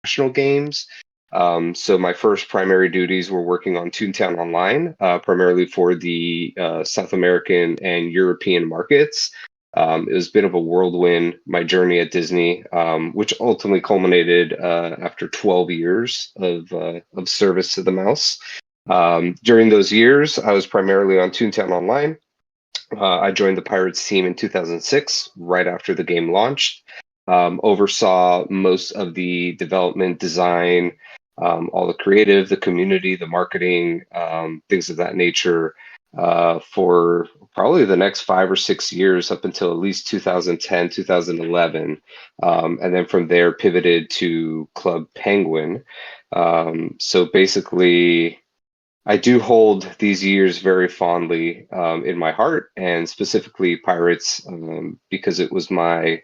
international games. So my first primary duties were working on Toontown Online, primarily for the South American and European markets. It was a bit of a whirlwind, my journey at Disney, which ultimately culminated after 12 years of service to the mouse. During those years, I was primarily on Toontown Online. I joined the Pirates team in 2006, right after the game launched. Oversaw most of the development, design, all the creative, the community, the marketing, things of that nature for probably the next 5 or 6 years up until at least 2010, 2011. And then from there pivoted to Club Penguin. So basically, I do hold these years very fondly in my heart, and specifically Pirates, because it was my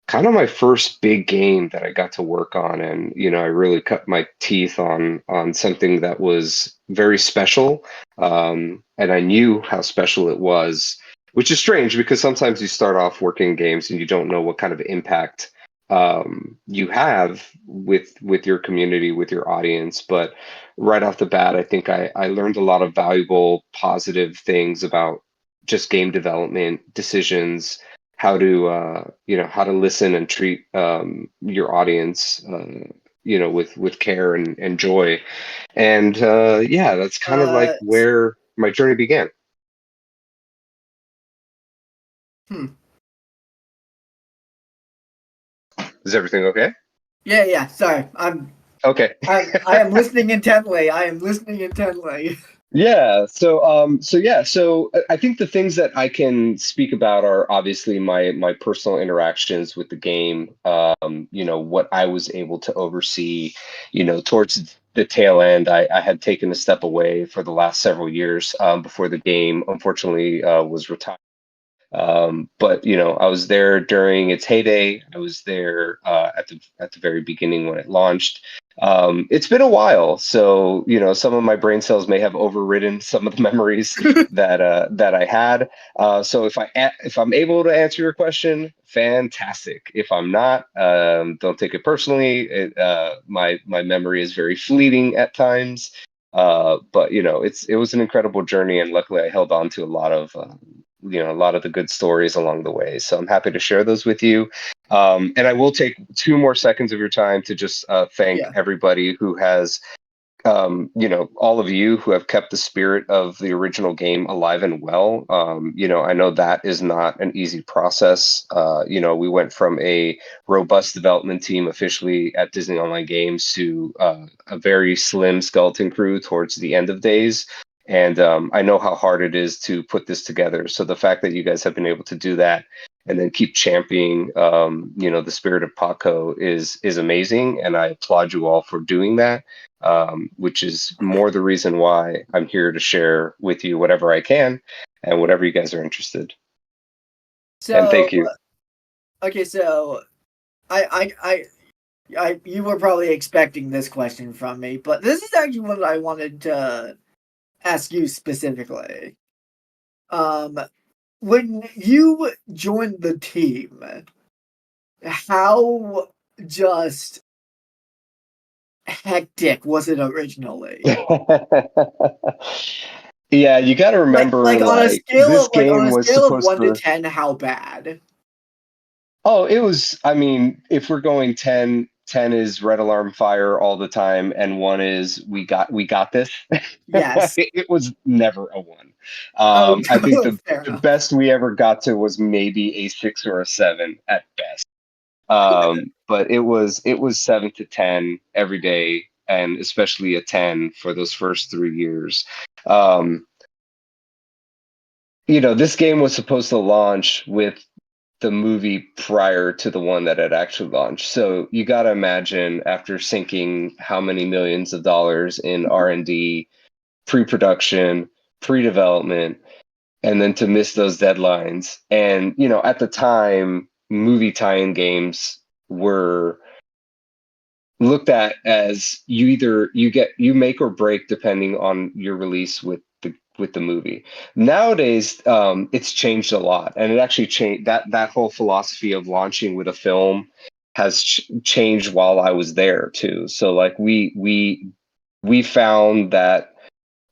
kind of my first big game that I got to work on, and I really cut my teeth on something that was very special, and I knew how special it was, which is strange because sometimes you start off working games and you don't know what kind of impact you have with your community, with your audience. But right off the bat, I think I learned a lot of valuable, positive things about just game development decisions, how to how to listen and treat your audience with care and joy. And yeah, that's kind of like S- where my journey began. hmm. Is everything okay? Yeah, yeah. Sorry, Okay. I am listening intently. I am listening intently. Yeah, so I think the things that I can speak about are obviously my personal interactions with the game. What I was able to oversee, towards the tail end. I had taken a step away for the last several years before the game unfortunately was retired. But I was there during its heyday. I was there at the very beginning when it launched. It's been a while, so some of my brain cells may have overridden some of the memories that I had. So if I'm able to answer your question, fantastic. If I'm not, don't take it personally. My memory is very fleeting at times. But it was an incredible journey, and luckily I held on to a lot of the good stories along the way. So I'm happy to share those with you. And I will take 2 more seconds of your time to just thank Yeah. everybody who has, all of you who have kept the spirit of the original game alive and well. I know that is not an easy process. We went from a robust development team officially at Disney Online Games to a very slim skeleton crew towards the end of days. And I know how hard it is to put this together. So the fact that you guys have been able to do that and then keep championing, the spirit of Paco is amazing, and I applaud you all for doing that. Which is more the reason why I'm here to share with you whatever I can and whatever you guys are interested. And So thank you. okay, so you were probably expecting this question from me, but this is actually what I wanted to ask you specifically. Um, when you joined the team, how just hectic was it originally? Yeah, you got to remember, like, this On game a was scale of supposed one to to. 10, how bad? Oh, it was, I mean, if we're going 10, 10 is red alarm fire all the time, and one is we got this. Yes. It was never a one. Oh, I think the fair the enough. best we ever got to was maybe a 6 or a 7 at best. But it was 7 to 10 every day, and especially a 10 for those first 3 years. Um, this game was supposed to launch with the movie prior to the one that had actually launched. So you got to imagine, after sinking how many millions of dollars in R&D, pre-production, pre-development, and then to miss those deadlines. And at the time, movie tie-in games were looked at as you make or break depending on your release with the movie. Nowadays, it's changed a lot, and it actually changed that whole philosophy of launching with a film has changed while I was there too. So like we found that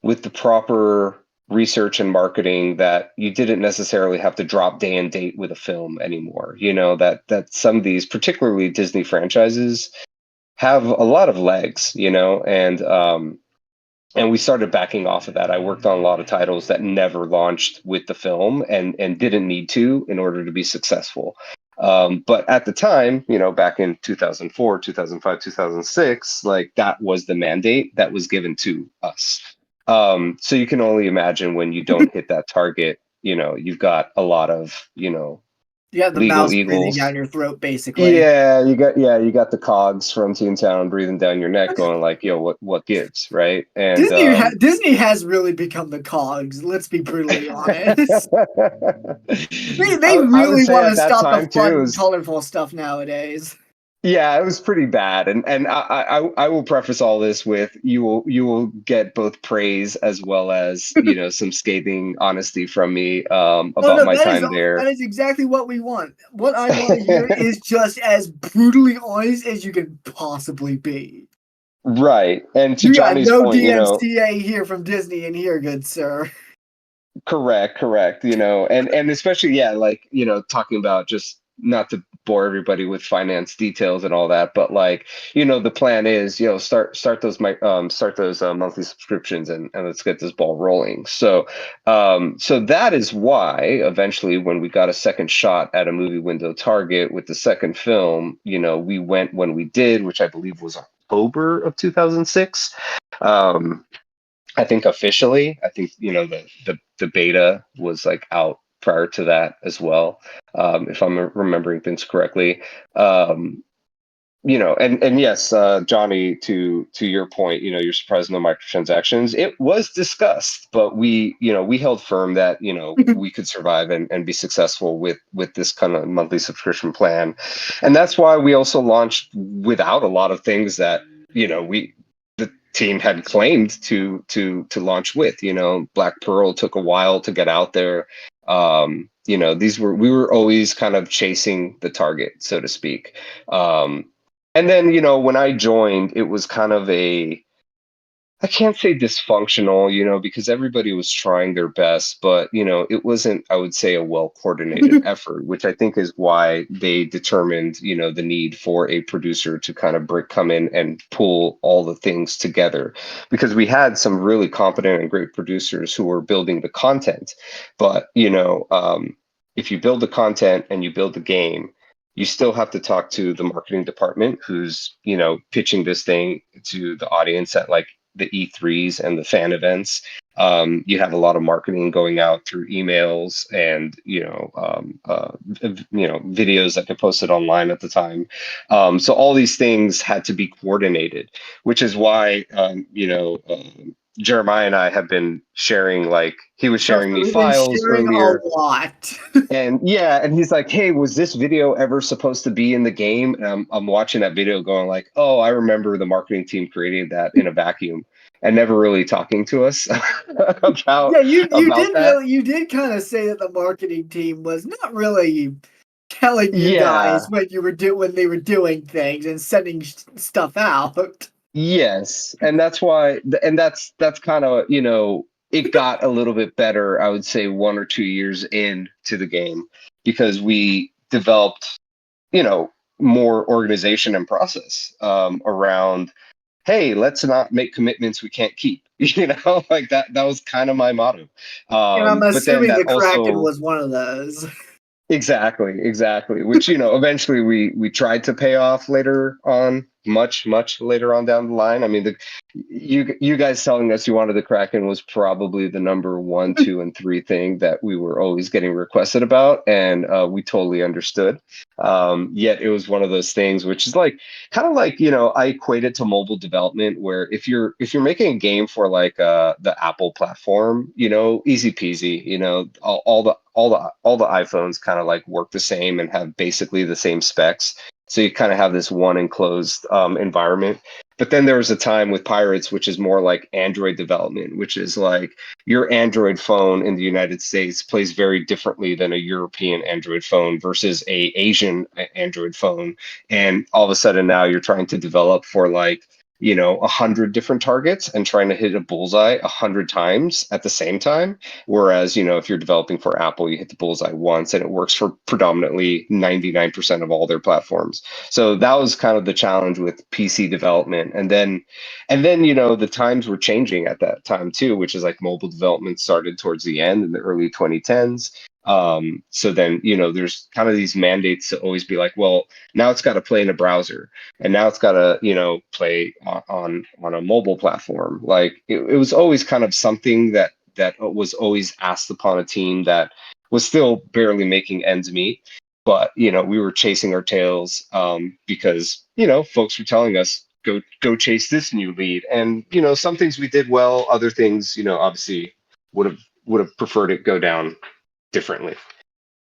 with the proper research and marketing, that you didn't necessarily have to drop day and date with a film anymore. You know, that some of these, particularly Disney franchises, have a lot of legs, you know, and we started backing off of that. I worked on a lot of titles that never launched with the film and didn't need to in order to be successful. But at the time, you know, back in 2004, 2005, 2006, like that was the mandate that was given to us. So you can only imagine when you don't hit that target, you know, you've got a lot of, you know, You have the legal mouse breathing eagles. down your throat, basically. Yeah, you got the cogs from Toontown breathing down your neck, going like, "Yo, what gives?" Right? And Disney has really become the cogs. Let's be brutally honest. They I would really say want at to that stop the time too, it fun, was, colorful stuff nowadays. yeah, it was pretty bad. And I will preface all this with you will get both praise as well as, you know, some scathing honesty from me Oh about no, my time there. that is exactly what we want. What I want to hear is just as brutally honest as you can possibly be. Right. And to You got Johnny's no point, you know, DMCA here from Disney in here, good sir. correct. You know, and especially, yeah, like, you know, talking about, just not to bore everybody with finance details and all that, but like, you know, the plan is, you know, start those monthly subscriptions, and let's get this ball rolling. So that is why eventually, when we got a second shot at a movie window target with the second film, you know, we went when we did, which I believe was October of 2006. I think officially, I think, you know, the beta was like out prior to that as well, if I'm remembering things correctly. Um, you know, and yes, Johnny, to your point, you know, you're surprised no microtransactions. It was discussed, but you know, we held firm that, you know, we could survive and be successful with this kind of monthly subscription plan, and that's why we also launched without a lot of things that, you know, the team had claimed to launch with. You know, Black Pearl took a while to get out there. You know, we were always kind of chasing the target, so to speak. And then, you know, when I joined, it was kind of I can't say dysfunctional, you know, because everybody was trying their best, but, you know, it wasn't, I would say, a well coordinated effort, which I think is why they determined, you know, the need for a producer to kind of come in and pull all the things together, because we had some really competent and great producers who were building the content. But, you know, if you build the content and you build the game, you still have to talk to the marketing department who's, you know, pitching this thing to the audience at like the E3s and the fan events. You have a lot of marketing going out through emails and, you know, videos that get posted online at the time. So all these things had to be coordinated, which is why, Jeremiah and I have been sharing, like, he was Trust sharing me, me we've been files sharing a earlier. lot. And yeah, and he's like, "Hey, was this video ever supposed to be in the game?" And I'm watching that video, going like, "Oh, I remember the marketing team created that in a vacuum," and never really talking to us Yeah, about that. you did kind of say that the marketing team was not really telling you guys Yeah, when they were doing things and sending stuff out. yes, and that's why, and that's kind of, you know, it got a little bit better, I would say, 1 or 2 years into the game, because we developed, you know, more organization and process around, hey, let's not make commitments we can't keep. You know, like that was kind of my motto. And I'm But then assuming that the Kraken also, was one of those. exactly, which, you know, eventually we tried to pay off later on, much later on down the line. I mean, you guys telling us you wanted the Kraken was probably the number one, two, and three thing that we were always getting requested about, and we totally understood. Yet it was one of those things which is like, kind of like, you know, I equate it to mobile development, where if you're making a game for like the Apple platform, you know, easy peasy, you know, all the iPhones kind of like work the same and have basically the same specs. So you kind of have this one enclosed environment. But then there was a time with Pirates, which is more like Android development, which is like your Android phone in the United States plays very differently than a European Android phone versus a Asian Android phone. And all of a sudden now you're trying to develop for like, 100 different targets and trying to hit a bullseye 100 times at the same time. Whereas, if you're developing for Apple, you hit the bullseye once and it works for predominantly 99% of all their platforms. So that was kind of the challenge with PC development. And then, the times were changing at that time too, which is like mobile development started towards the end in the early 2010s. So then, there's kind of these mandates to always be like, well, now it's got to play in a browser, and now it's got to, play on a mobile platform. Like it was always kind of something that was always asked upon a team that was still barely making ends meet. But we were chasing our tails because folks were telling us go chase this new lead, and some things we did well, other things obviously would have preferred it go down differently.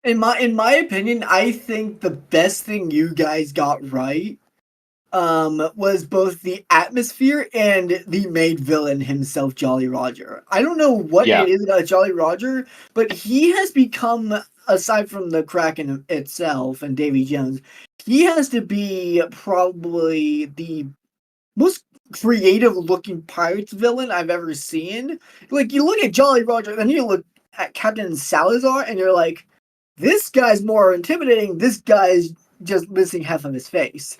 In my opinion, I think the best thing you guys got right was both the atmosphere and the main villain himself, Jolly Roger. I don't know what Yeah. it is about Jolly Roger, but he has become, aside from the Kraken itself and Davy Jones, he has to be probably the most creative looking pirates villain I've ever seen. Like, you look at Jolly Roger, then you look at Captain Salazar, and you're like, this guy's more intimidating. This guy's just missing half of his face.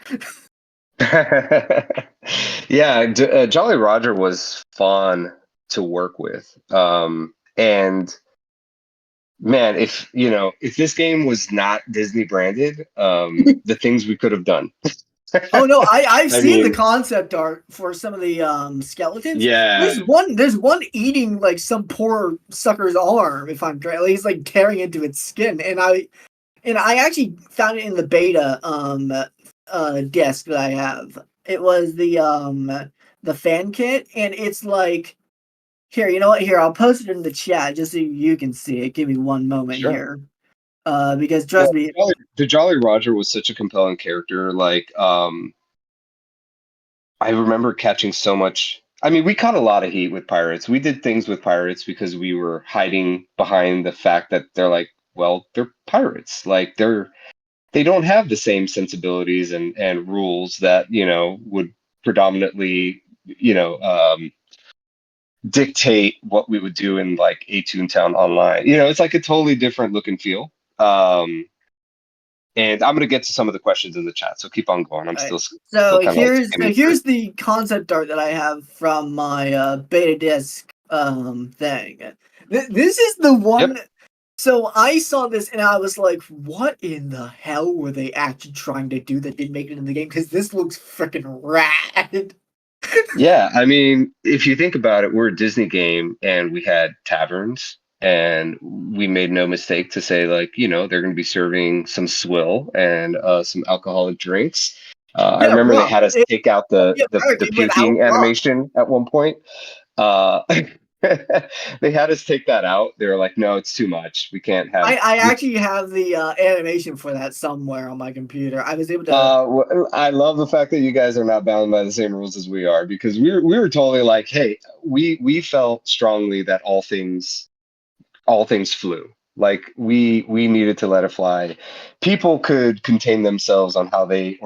Yeah, Jolly Roger was fun to work with. And man, if this game was not Disney branded, the things we could have done. Oh no, I've I seen the mean, concept art for some of the skeletons. yeah, There's one eating like some poor sucker's arm, if I'm correct. Like, he's like tearing into its skin, and I actually found it in the beta disc that I have. It was the fan kit, and it's like, here, you know what? Here, I'll post it in the chat just so you can see it. Give me one moment sure. here. Because Well, trust me, the Jolly Roger was such a compelling character. Like, I remember catching so much. I mean, we caught a lot of heat with pirates. We did things with pirates because we were hiding behind the fact that they're like, well, they're pirates. Like they don't have the same sensibilities and rules that would predominantly dictate what we would do in like a Toontown Online. It's like a totally different look and feel. And I'm gonna get to some of the questions in the chat, so keep on going. I'm alright. still So kind of like here's skimming through. here's the concept art that I have from my beta disc thing. This is the Yep. one. So I saw this and I was like, "What in the hell were they actually trying to do that didn't make it in the game? Because this looks freaking rad." Yeah, I mean, if you think about it, we're a Disney game and we had taverns, and we made no mistake to say, like, they're going to be serving some swill and some alcoholic drinks. I Yeah, remember they rum. had us take out It'll the be a the, pirate the game without puking rum. animation at one point. Uh, they had us take that out. They were like, no, it's too much. We can't have I we actually have the animation for that somewhere on my computer. I was able to. I love the fact that you guys are not bound by the same rules as we are, because we were totally like, hey, we felt strongly that all things flew. Like we needed to let it fly. People could contain themselves on how they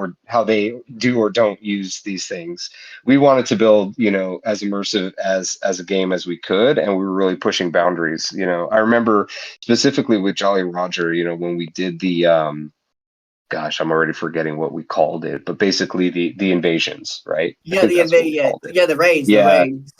do or don't use these things. We wanted to build, as immersive as a game as we could, and we were really pushing boundaries. I remember specifically with Jolly Roger, when we did the gosh, I'm already forgetting what we called it, but basically the invasions, right? I Yeah, think that's what we called it. yeah, the raids, the Yeah. raids.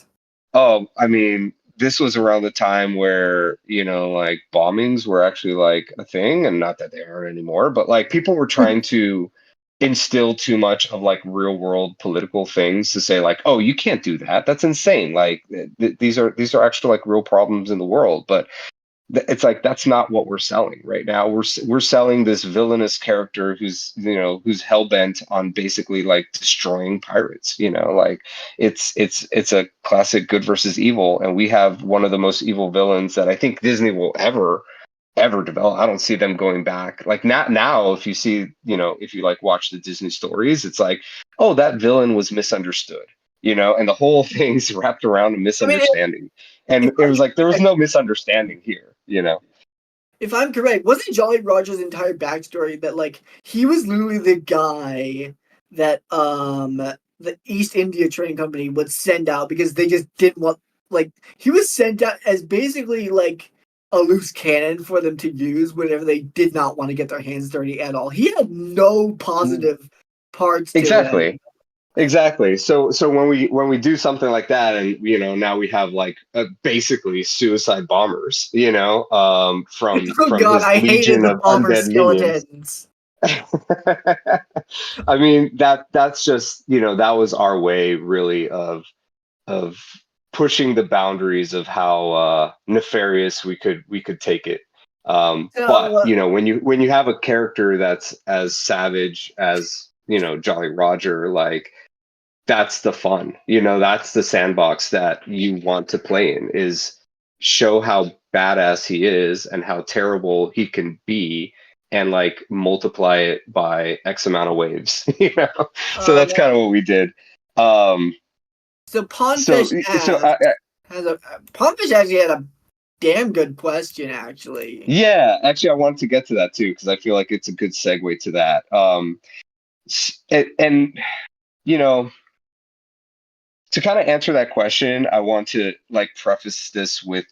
Oh, I mean, this was around the time where, like bombings were actually like a thing, and not that they aren't anymore, but like people were trying to instill too much of like real world political things to say like, oh, you can't do that. That's insane. Like these are actually like real problems in the world, but it's like that's not what we're selling right now. We're selling this villainous character who's hell bent on basically like destroying pirates. Like it's a classic good versus evil, and we have one of the most evil villains that I think Disney will ever ever develop. I don't see them going back. Like now, if you see, if you like watch the Disney stories, it's like, oh, that villain was misunderstood, and the whole thing's wrapped around a I mean, misunderstanding. if And it was like there was no misunderstanding here. if I'm correct, wasn't Jolly Roger's entire backstory that like he was literally the guy that the East India Trading Company would send out because they just didn't want, like, he was sent out as basically like a loose cannon for them to use whenever they did not want to get their hands dirty at all. He had no positive parts to Exactly. him. Exactly. So when we do something like that, and now we have like basically suicide bombers, Oh from god, his I hated legion the of bomber undead minions. skeletons. I mean, that's just, that was our way really of pushing the boundaries of how nefarious we could take it. But So when you have a character that's as savage as Jolly Roger, like that's the fun. That's the sandbox that you want to play in, is show how badass he is and how terrible he can be, and like multiply it by X amount of waves. So um that's kind of what we did. Um, so so Pondfish so asks has a Pondfish actually had a damn good question actually. yeah, actually, I wanted to get to that too because I feel like it's a good segue to that. And you know, to kind of answer that question, I want to like preface this with,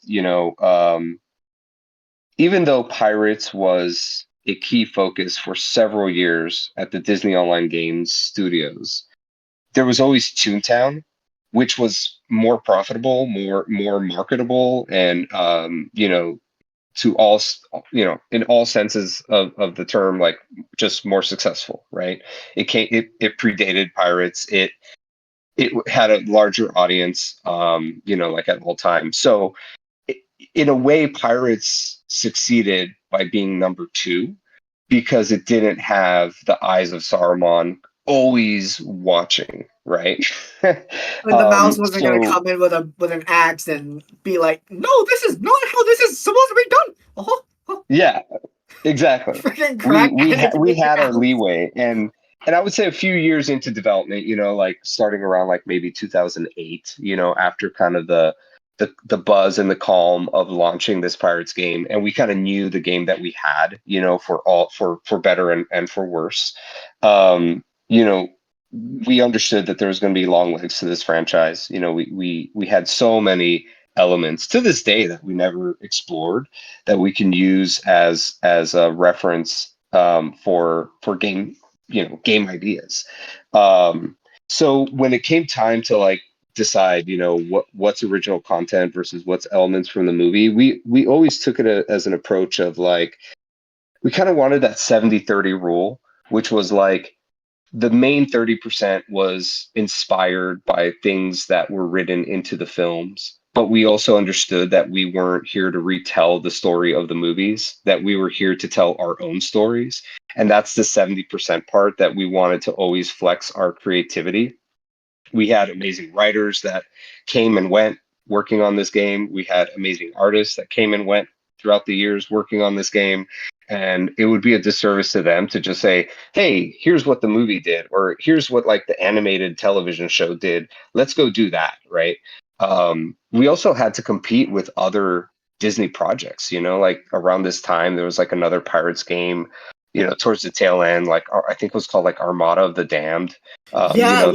even though Pirates was a key focus for several years at the Disney Online Games studios, there was always Toontown, which was more profitable, more marketable, and to all in all senses of the term, like just more successful, right? It predated Pirates. It had a larger audience, like at all times. So in a way, Pirates succeeded by being number two because it didn't have the eyes of Saruman always watching, right? When the mouse wasn't gonna So come in with an axe and be like, no, this is not how this is supposed to be done. Oh, yeah, exactly. freaking We crack we addict had we Mickey had our Mouse. leeway, and I would say a few years into development, like starting around like maybe 2008, after kind of the buzz and the calm of launching this Pirates game, and we kind of knew the game that we had, for better and for worse. Um, you know, we understood that there was going to be long legs to this franchise. We had so many elements to this day that we never explored that we can use as a reference, for game ideas. So when it came time to like decide, what's original content versus what's elements from the movie, we always took it as an approach of like, we kind of wanted that 70-30 rule, which was like the main 30% was inspired by things that were written into the films. But we also understood that we weren't here to retell the story of the movies, that we were here to tell our own stories. And that's the 70% part that we wanted to always flex our creativity. We had amazing writers that came and went working on this game. We had amazing artists that came and went throughout the years working on this game. And it would be a disservice to them to just say, hey, here's what the movie did, or here's what like the animated television show did. Let's go do that, right? We also had to compete with other Disney projects, like around this time, there was like another Pirates game, towards the tail end, like I think it was called like Armada of the Damned. That was supposed Yeah.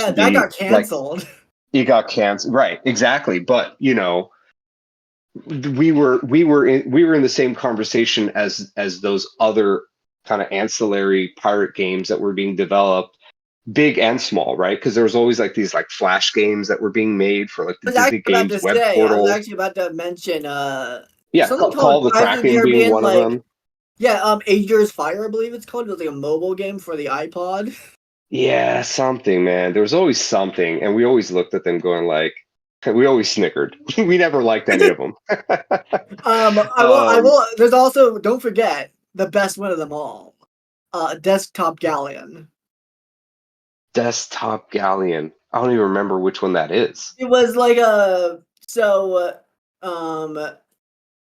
to That be got like, canceled. it got canceled, right? Exactly. But we were in the same conversation as those other kind of ancillary pirate games that were being developed, big and small, right? Because there was always like these like flash games that were being made for like the Disney Games web I was portal. actually about to mention Yeah, something Call called of the Pirates of the Kraken being Caribbean, one of like, them. yeah, Eight Years Fire, I believe it's called. It was like a mobile game for the iPod. Yeah, something, man. There was always something, and we always looked at them going like, we always snickered. We never liked any of them. I um, will. There's also, don't forget, the best one of them all, Desktop Galleon. Desktop Galleon. I don't even remember which one that is. It was like a so, um,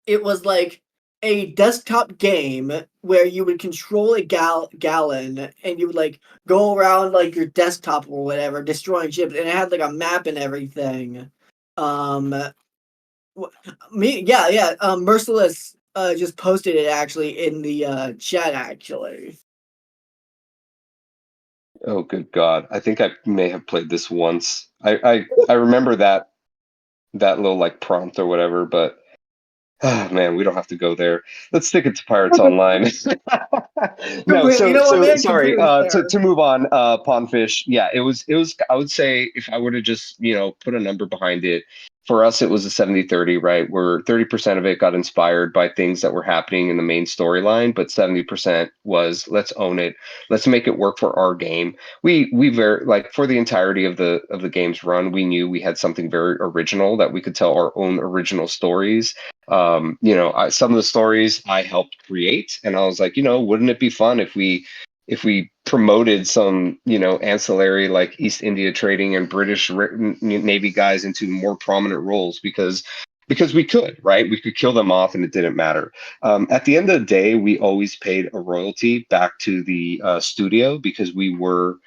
it was like a desktop game where you would control a gallon and you would like go around like your desktop or whatever, destroying ships, and it had like a map and everything. Um, yeah. Merciless just posted it actually in the chat actually. Oh, good God. I think I may have played this once. I remember that little like prompt or whatever, but oh man, we don't have to go there. Let's stick it to Pirates Online. No, Completely, you know what, so man? sorry. Completely fair. To move on, Pondfish. Yeah, it was. I would say if I were to just put a number behind it, for us it was a 70-30, right? Where 30% of it got inspired by things that were happening in the main storyline, but 70% was let's own it, let's make it work for our game. We very like for the entirety of the game's run, we knew we had something very original that we could tell our own original stories. Some of the stories I helped create, and I was like, wouldn't it be fun if we promoted some, ancillary like East India trading and British Navy guys into more prominent roles because we could, right? We could kill them off and it didn't matter. At the end of the day, we always paid a royalty back to the studio because we were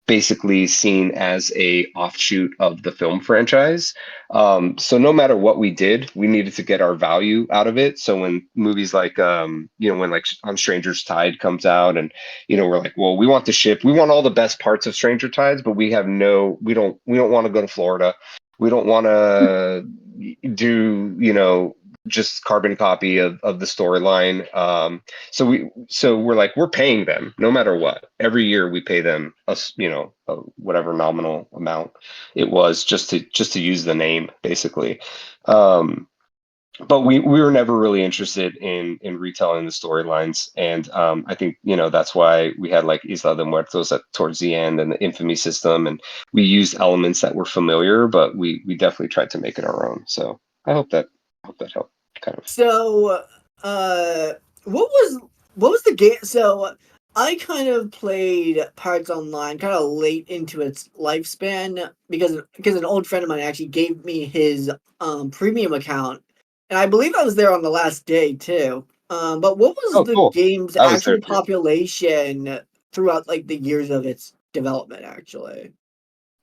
basically seen as a offshoot of the film franchise. So no matter what we did, we needed to get our value out of it. So when movies like when like on Stranger's Tide comes out, and we're like, well, we want the ship, we want all the best parts of Stranger Tides, but we don't want to go to Florida. We don't want to do just carbon copy of the storyline. So we're like, we're paying them no matter what. Every year we pay them whatever nominal amount it was just to use the name basically. Um, but we were never really interested in retelling the storylines, and I think that's why we had like Isla de Muertos towards the end and the infamy system, and we used elements that were familiar, but we definitely tried to make it our own. So I hope that helped kind of. So, uh, what was what was the game? So, I kind of played Pirates Online kind of late into its lifespan because an old friend of mine actually gave me his premium account, and I believe I was there on the last day too. But what was Oh, the cool. game's I was there actual too. population throughout like the years of its development? Actually,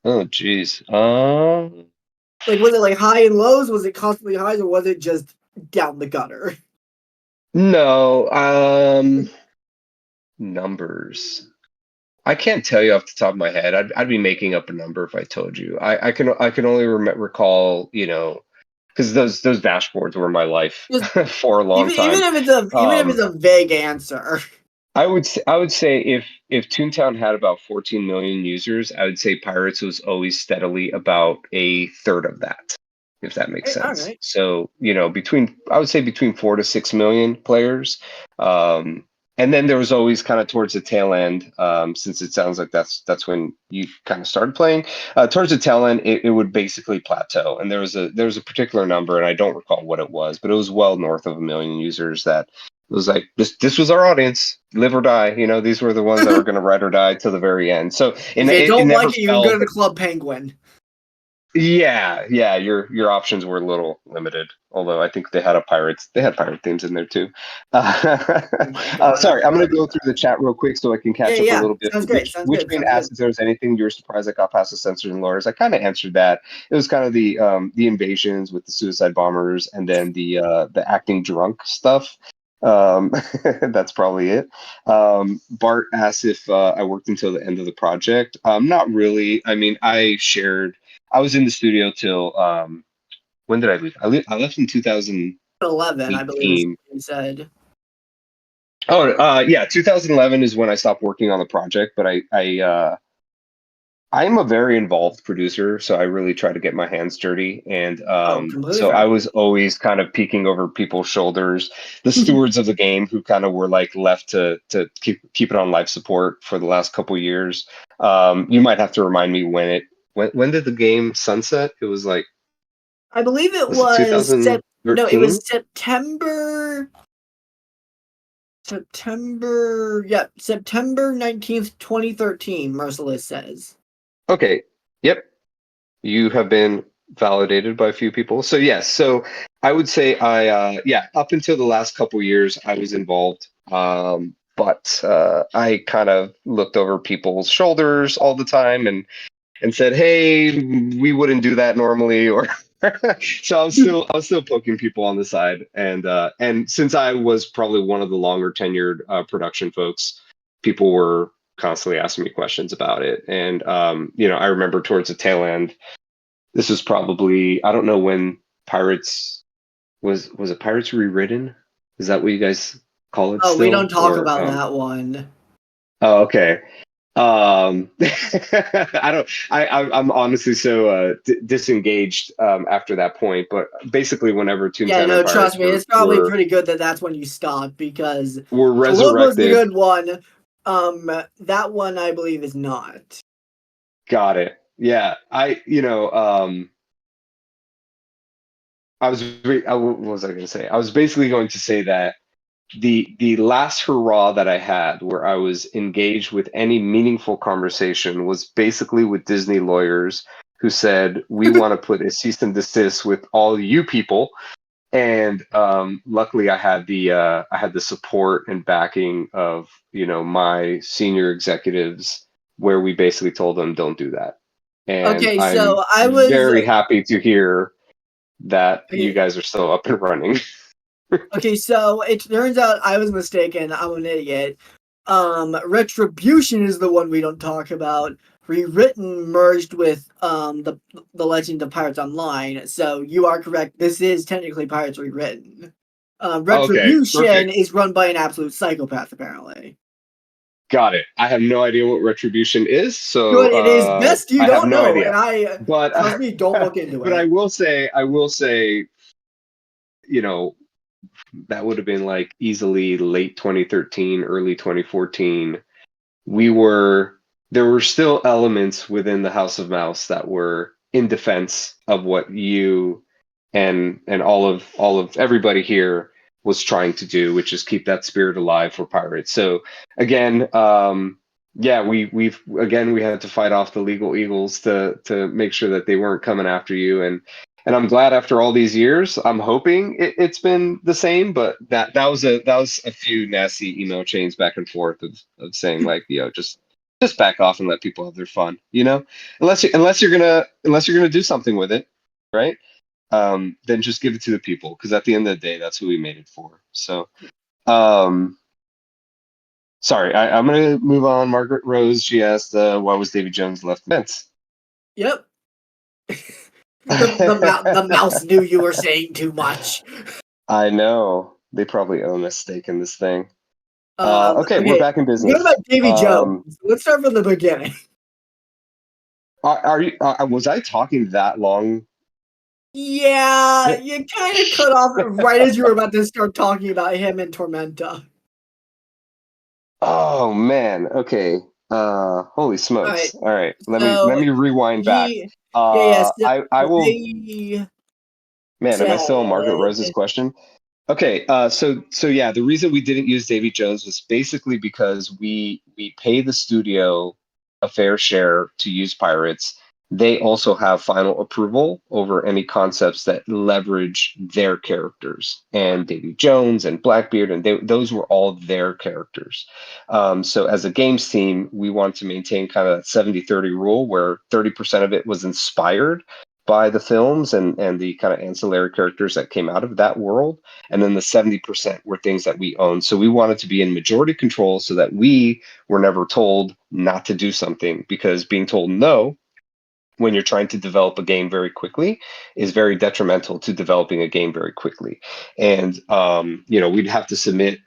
Oh, geez. like was it like high and lows? Was it constantly highs, or was it just down the gutter? No. Numbers. I can't tell you off the top of my head. I'd be making up a number if I told you. I can only recall, because those dashboards were my life Just for a long even time. if it's Um, a vague answer. I would say if Toontown had about 14 million users, I would say Pirates was always steadily about a third of that, if that makes All sense. right. So, I would say between 4 to 6 million players. Um, and then there was always kind of towards the tail end, since it sounds like that's when you kind of started playing. Towards the tail end, it would basically plateau. And there was a particular number, and I don't recall what it was, but it was well north of a million users that it was like this was our audience, live or die. These were the ones that were going to ride or die till the very end. So it, If you it, it don't never like it, you can go felt. to the Club Penguin. Yeah. Your options were a little limited. Although I think they had pirate themes in there too. Oh my god, I Sorry, I'm going to love go through the that. chat real quick so I can Yeah, catch up a yeah. little bit. Sounds great. Sounds Which good. main Sounds good. asked if there was anything you were surprised that got past the censors and lawyers. I kind of answered that. It was kind of the invasions with the suicide bombers, and then the acting drunk stuff. Um, that's probably it. Bart asked if I worked until the end of the project. Not really. I mean, I was in the studio till when did I leave? I left in 2018. 11, I believe is what you said. Oh, yeah, 2011 is when I stopped working on the project. But I'm a very involved producer, so I really try to get my hands dirty. And Oh, completely so I fair. was always kind of peeking over people's shoulders, the stewards of the game who kind of were like left to keep it on life support for the last couple years. You might have to remind me when did the game sunset? It was like, I believe it was it was no, it was 2013? September 19th, 2013, Merciless says. Okay. Yep. You have been validated by a few people. So yes. So I would say yeah, up until the last couple years, I was involved. But I kind of looked over people's shoulders all the time and said, "Hey, we wouldn't do that normally," or so I was still poking people on the side, and since I was probably one of the longer tenured production folks, people were constantly asking me questions about it, and I remember towards the tail end, this was probably I don't know when Pirates was it Pirates Rewritten? Is that what you guys call it Oh, we don't still, talk or about that one. Oh, okay. I don't. I'm honestly so disengaged after that point. But basically, whenever Yeah, Toontown and no, trust Pirates me, were it's probably were pretty good that that's when you stopped because were the one was the resurrected, good one. That one I believe is not. got it. Yeah, what was I going to say? I was basically going to say that the last hurrah that I had where I was engaged with any meaningful conversation was basically with Disney lawyers who said we want to put a cease and desist with all you people. And luckily I had the support and backing of my senior executives where we basically told them don't do that. And Okay, I'm so I was very happy to hear that you okay. guys are still up and running. Okay, so it turns out I was mistaken. I'm an idiot. Retribution is the one we don't talk about. Rewritten merged with the Legend of Pirates Online. So you are correct. This is technically Pirates Rewritten. Okay, Retribution perfect. is run by an absolute psychopath, apparently. Got it. I have no idea what retribution is, so Good. It is best you I have don't no know, idea. and I But trust me. Don't look into but I it. will say, you know, that would have been like easily late 2013, early 2014. We were There were still elements within the House of Mouse that were in defense of what you and all of everybody here was trying to do, which is keep that spirit alive for pirates. So again, yeah, we had to fight off the legal eagles to make sure that they weren't coming after you, and I'm glad after all these years, I'm hoping it's been the same, but that was a few nasty email chains back and forth of saying like, just back off and let people have their fun, unless you're gonna do something with it, right? Then just give it to the people because at the end of the day, that's who we made it for. So, um, sorry, I'm gonna move on. Margaret Rose, she asked, why was Davy Jones left fence? Yep. The mouse knew you were saying too much. I know they probably own a stake in this thing. Okay, we're Okay. back in Forget about business. Davy Jones. Let's start from the beginning. Are you? Was I talking that long? Yeah, you kind of cut off right as you were about to start talking about him and Tormenta. Oh man. Okay. Holy All right. smokes. All right. Let So me rewind back. he, yeah. So I will. they Man, am I said, still on Margaret Rose's question? Okay, so yeah, the reason we didn't use Davy Jones was basically because we pay the studio a fair share to use pirates. They also have final approval over any concepts that leverage their characters, and Davy Jones and Blackbeard, and those were all their characters. So as a games team, we want to maintain kind of that 70-30 rule where 30% of it was inspired by the films and the kind of ancillary characters that came out of that world, and then the 70% were things that we own. So we wanted to be in majority control so that we were never told not to do something, because being told no when you're trying to develop a game very quickly is very detrimental to developing a game very quickly. And we'd have to submit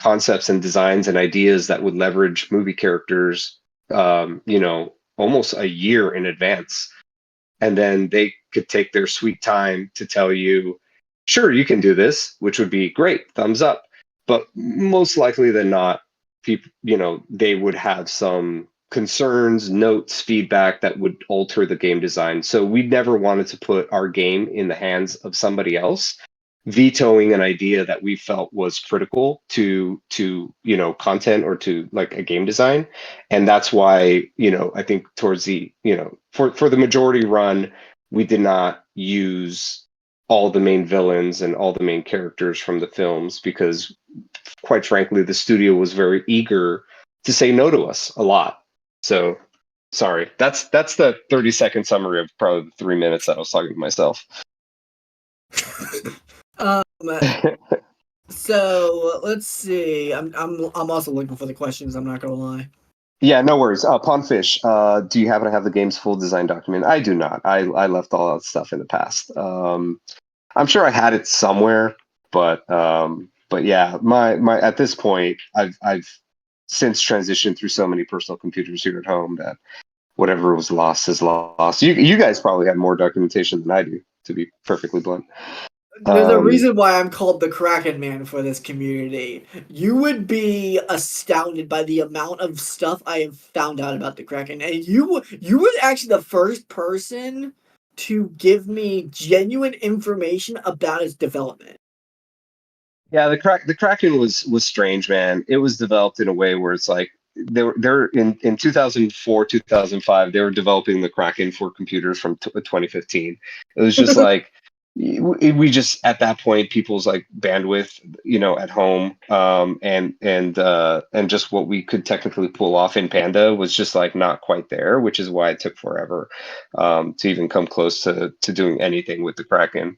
concepts and designs and ideas that would leverage movie characters, almost a year in advance, and then they could take their sweet time to tell you, sure, you can do this, which would be great, thumbs up. But most likely than not, people, they would have some concerns, notes, feedback that would alter the game design. So we never wanted to put our game in the hands of somebody else vetoing an idea that we felt was critical to content or to like a game design. And that's why, I think towards the, for the majority run, we did not use all the main villains and all the main characters from the films because, quite frankly, the studio was very eager to say no to us a lot. So, sorry, that's the 30-second summary of probably the 3 minutes that I was talking to myself. um, so let's see. I'm also looking for the questions. I'm not gonna lie. Yeah, no worries. Pondfish, do you happen to have the game's full design document? I do not. I left all that stuff in the past. I'm sure I had it somewhere, but yeah, my at this point, I've since transitioned through so many personal computers here at home that whatever was lost is lost. You guys probably have more documentation than I do, to be perfectly blunt. There's a reason why I'm called the Kraken Man for this community. You would be astounded by the amount of stuff I have found out about the Kraken, and you were actually the first person to give me genuine information about its development. Yeah, the Kraken was strange, man. It was developed in a way where it's like they're in 2004, 2005, they were developing the Kraken for computers from 2015. It was just like we just at that point people's like bandwidth, at home, and just what we could technically pull off in Panda was just like not quite there, which is why it took forever to even come close to doing anything with the Kraken.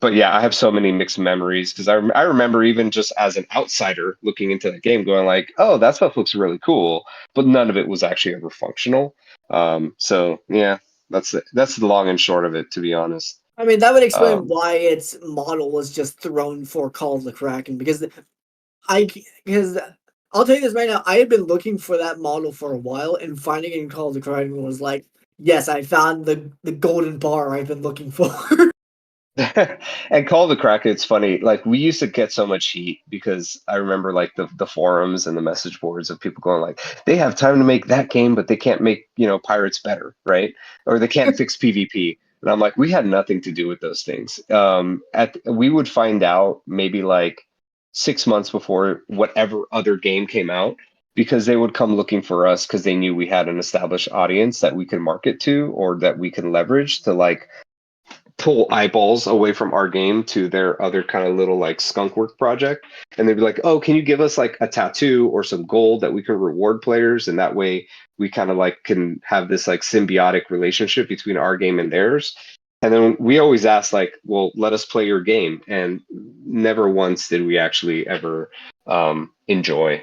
But yeah, I have so many mixed memories because I remember even just as an outsider looking into the game, going like, "Oh, that stuff looks really cool," but none of it was actually ever functional. So yeah, that's the long and short of it, to be honest. I mean, that would explain Um, why its model was just thrown for Call of the Kraken I because I'll tell you this right now, I had been looking for that model for a while, and finding it in Call of the Kraken was like, yes, I found the golden bar I've been looking for. and Call of the Kraken, it's funny. Like we used to get so much heat because I remember like the forums and the message boards of people going like, they have time to make that game, but they can't make pirates better, right? Or they can't fix PvP. And I'm like, we had nothing to do with those things. We would find out maybe like 6 months before whatever other game came out because they would come looking for us because they knew we had an established audience that we could market to or that we could leverage to like pull eyeballs away from our game to their other kind of little like skunk work project. And they'd be like, oh, can you give us like a tattoo or some gold that we can reward players? And that way we kind of like can have this like symbiotic relationship between our game and theirs. And then we always ask like, well, let us play your game. And never once did we actually ever enjoy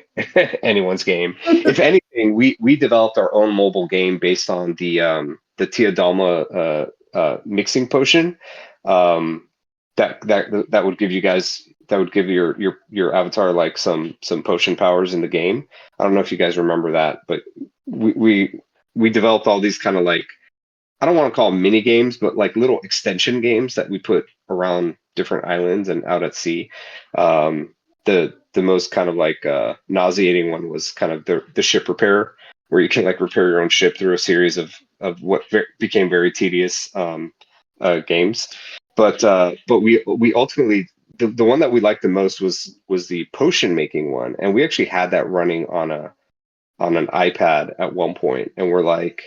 anyone's game. If anything, we developed our own mobile game based on the Tia Dalma mixing potion that would give you guys that would give your avatar like some potion powers in the game. I don't know if you guys remember that, but we developed all these kind of like, I don't want to call them mini games, but like little extension games that we put around different islands and out at sea. The most kind of like nauseating one was kind of the ship repair, where you can like repair your own ship through a series of what became very tedious games. But we ultimately the one that we liked the most was the potion making one, and we actually had that running on an iPad at one point, and we're like,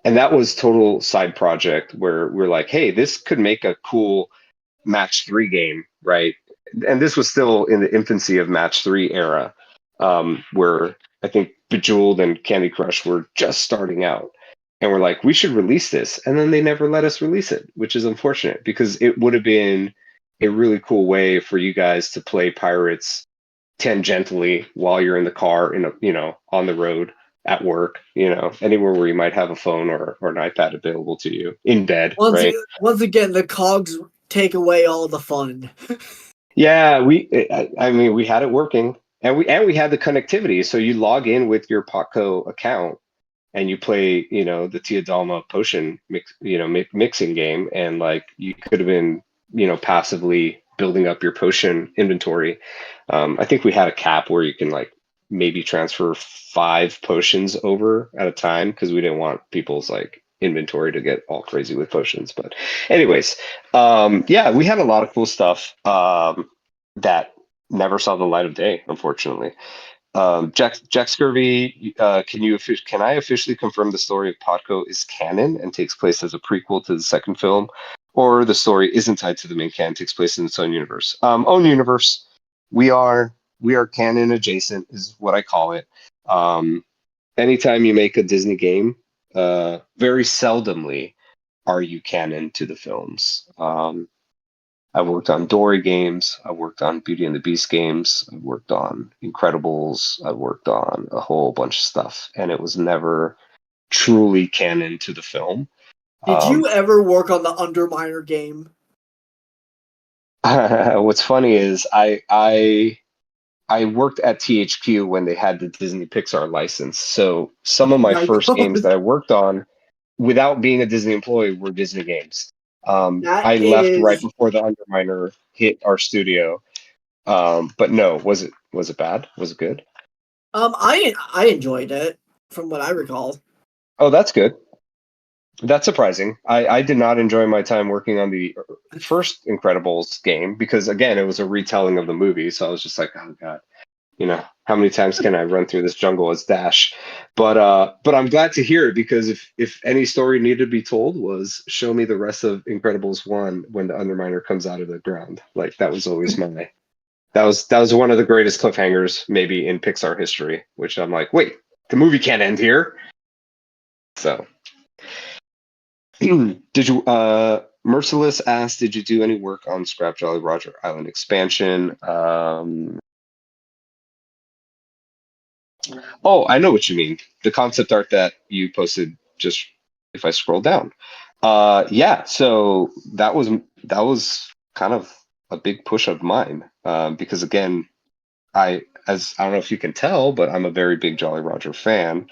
and that was total side project where we're like, hey, this could make a cool match 3 game, right? And this was still in the infancy of match 3 era, where I think Bejeweled and Candy Crush were just starting out. And we're like, we should release this. And then they never let us release it, which is unfortunate because it would have been a really cool way for you guys to play Pirates tangentially while you're in the car, on the road, at work, anywhere where you might have a phone or an iPad available to you in bed, once right? once again, the cogs take away all the fun. Yeah, I mean, we had it working, and we had the connectivity. So you log in with your Potco account, and you play, the Tia Dalma potion mixing game, and like you could have been, passively building up your potion inventory. I think we had a cap where you can like maybe transfer 5 potions over at a time because we didn't want people's like inventory to get all crazy with potions. But anyways, yeah, we had a lot of cool stuff that never saw the light of day, unfortunately. Jack Scurvy, can I officially confirm the story of Podco is canon and takes place as a prequel to the second film, or the story isn't tied to the main canon, takes place in its own universe. Own universe. We are canon adjacent, is what I call it. Anytime you make a Disney game, very seldomly are you canon to the films. I've worked on Dory games. I've worked on Beauty and the Beast games. I've worked on Incredibles. I've worked on a whole bunch of stuff, and it was never truly canon to the film. Did you ever work on the Underminer game? What's funny is I worked at THQ when they had the Disney Pixar license. So some of my My first games God. that I worked on without being a Disney employee were Disney games. That I left right is before the Underminer hit our studio. But no, was it bad? Was it good? I enjoyed it from what I recall. Oh, that's good. That's surprising. I did not enjoy my time working on the first Incredibles game because again, it was a retelling of the movie. So I was just like, oh God, how many times can I run through this jungle as Dash? But I'm glad to hear it because if any story needed to be told was show me the rest of Incredibles 1 when the Underminer comes out of the ground. Like that was always that was one of the greatest cliffhangers maybe in Pixar history, which I'm like, wait, the movie can't end here. So did you Merciless asked, did you do any work on Scrap Jolly Roger Island expansion? Oh, I know what you mean. The concept art that you posted just if I scroll down. Yeah, so that was kind of a big push of mine. Because again, I don't know if you can tell, but I'm a very big Jolly Roger fan.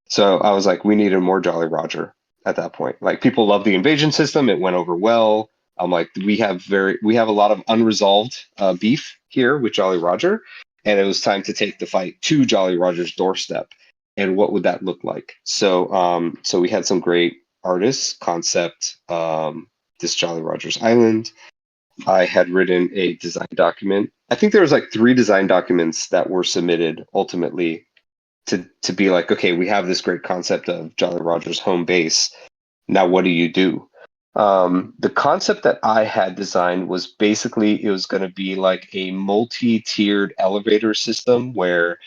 So I was like, we needed more Jolly Roger at that point. Like people love the invasion system. It went over well. I'm like, we have a lot of unresolved beef here with Jolly Roger, and it was time to take the fight to Jolly Roger's doorstep. And what would that look like? So we had some great artists concept this Jolly Roger's Island. I had written a design document. I think there was like 3 design documents that were submitted ultimately to be like, okay, we have this great concept of Jolly Roger's home base. Now, what do you do? The concept that I had designed was basically it was going to be like a multi-tiered elevator system where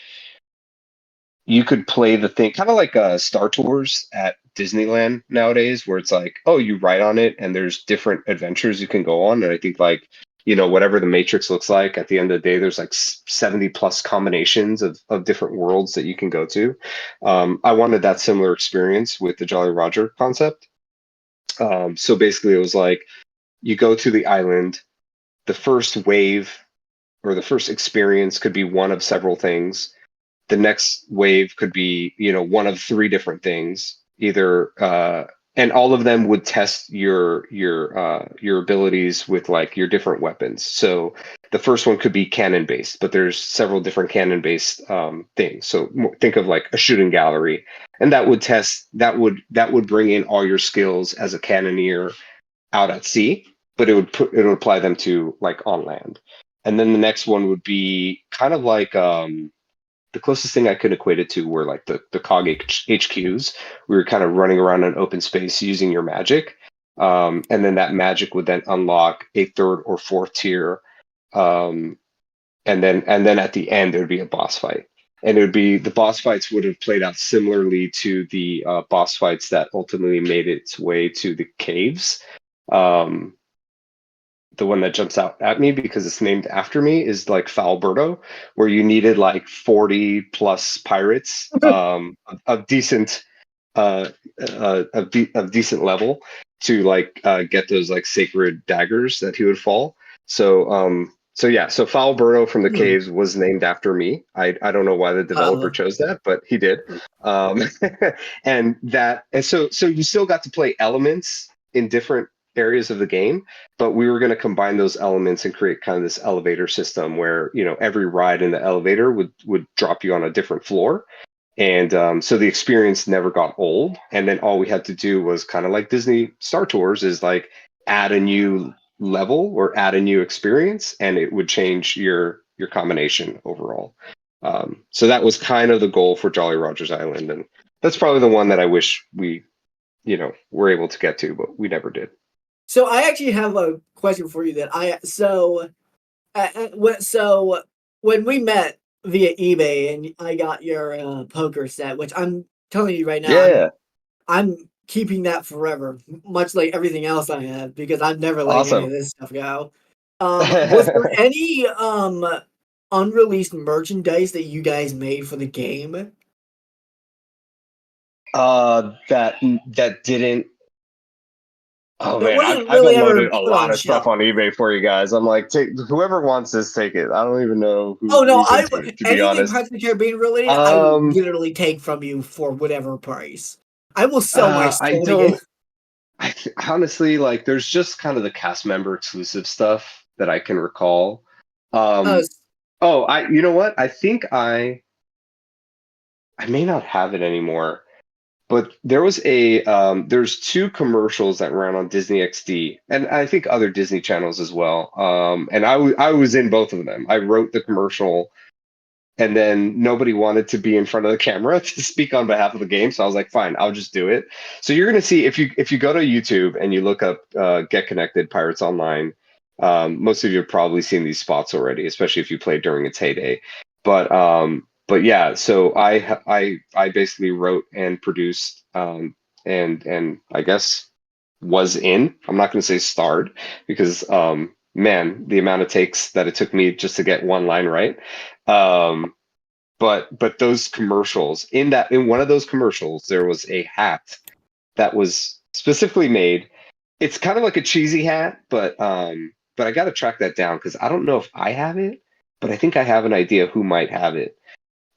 you could play the thing kind of like Star Tours at Disneyland nowadays, where it's like, oh, you ride on it and there's different adventures you can go on. And I think like, whatever the Matrix looks like at the end of the day, there's like 70 plus combinations of different worlds that you can go to. I wanted that similar experience with the Jolly Roger concept. So basically, it was like you go to the island, the first wave or the first experience could be one of several things. The next wave could be one of 3 different things, either and all of them would test your abilities with like your different weapons. So the first one could be cannon based, but there's several different cannon based things. So think of like a shooting gallery, and that would bring in all your skills as a cannoneer out at sea, but it would apply them to like on land. And then the next one would be kind of like the closest thing I could equate it to were like the COG HQs. We were kind of running around an open space using your magic. And then that magic would then unlock a 3rd or 4th tier. And then at the end, there would be a boss fight. And it would be the boss fights would have played out similarly to the boss fights that ultimately made its way to the caves. Um, the one that jumps out at me because it's named after me is like Falberto, where you needed like 40 plus pirates of decent of decent level to like get those like sacred daggers that he would fall. So yeah, so Falberto from the Hmm. caves was named after me. I don't know why the developer Uh, chose that, but he did. Um, and so you still got to play elements in different areas of the game, but we were going to combine those elements and create kind of this elevator system where every ride in the elevator would drop you on a different floor. And so the experience never got old. And then all we had to do was kind of like Disney Star Tours is like add a new level or add a new experience, and it would change your combination overall. So that was kind of the goal for Jolly Rogers Island, and that's probably the one that I wish we were able to get to, but we never did. So I actually have a question for you that when we met via eBay and I got your poker set, which I'm telling you right now, Yeah, I'm keeping that forever, much like everything else I have, because I'm never letting any awesome. of this stuff go. Was there any unreleased merchandise that you guys made for the game? That didn't. Oh That man, wasn't I've really ever unloaded a put lot on of stuff shelf. on eBay for you guys. I'm like, take whoever wants this, take it. I don't even know Oh no, who's into it, to be anything honest. Pirates of the Caribbean related, I will Um, literally take from you for whatever price. I will sell my I soul to you. don't. Honestly, like, there's just kind of the cast member exclusive stuff that I can recall. Uh, Um, oh, you know what? I think I may not have it anymore. But there was there's two commercials that ran on Disney XD, and I think other Disney channels as well. And I was in both of them. I wrote the commercial, and then nobody wanted to be in front of the camera to speak on behalf of the game, so I was like, fine, I'll just do it. So you're gonna see, if you go to YouTube and you look up Get Connected Pirates Online, most of you have probably seen these spots already, especially if you played during its heyday. But yeah, so I basically wrote and produced, and I guess was in. I'm not going to say starred, because man, the amount of takes that it took me just to get one line right. Um, but those commercials, in one of those commercials, there was a hat that was specifically made. It's kind of like a cheesy hat, but I got to track that down because I don't know if I have it, but I think I have an idea who might have it.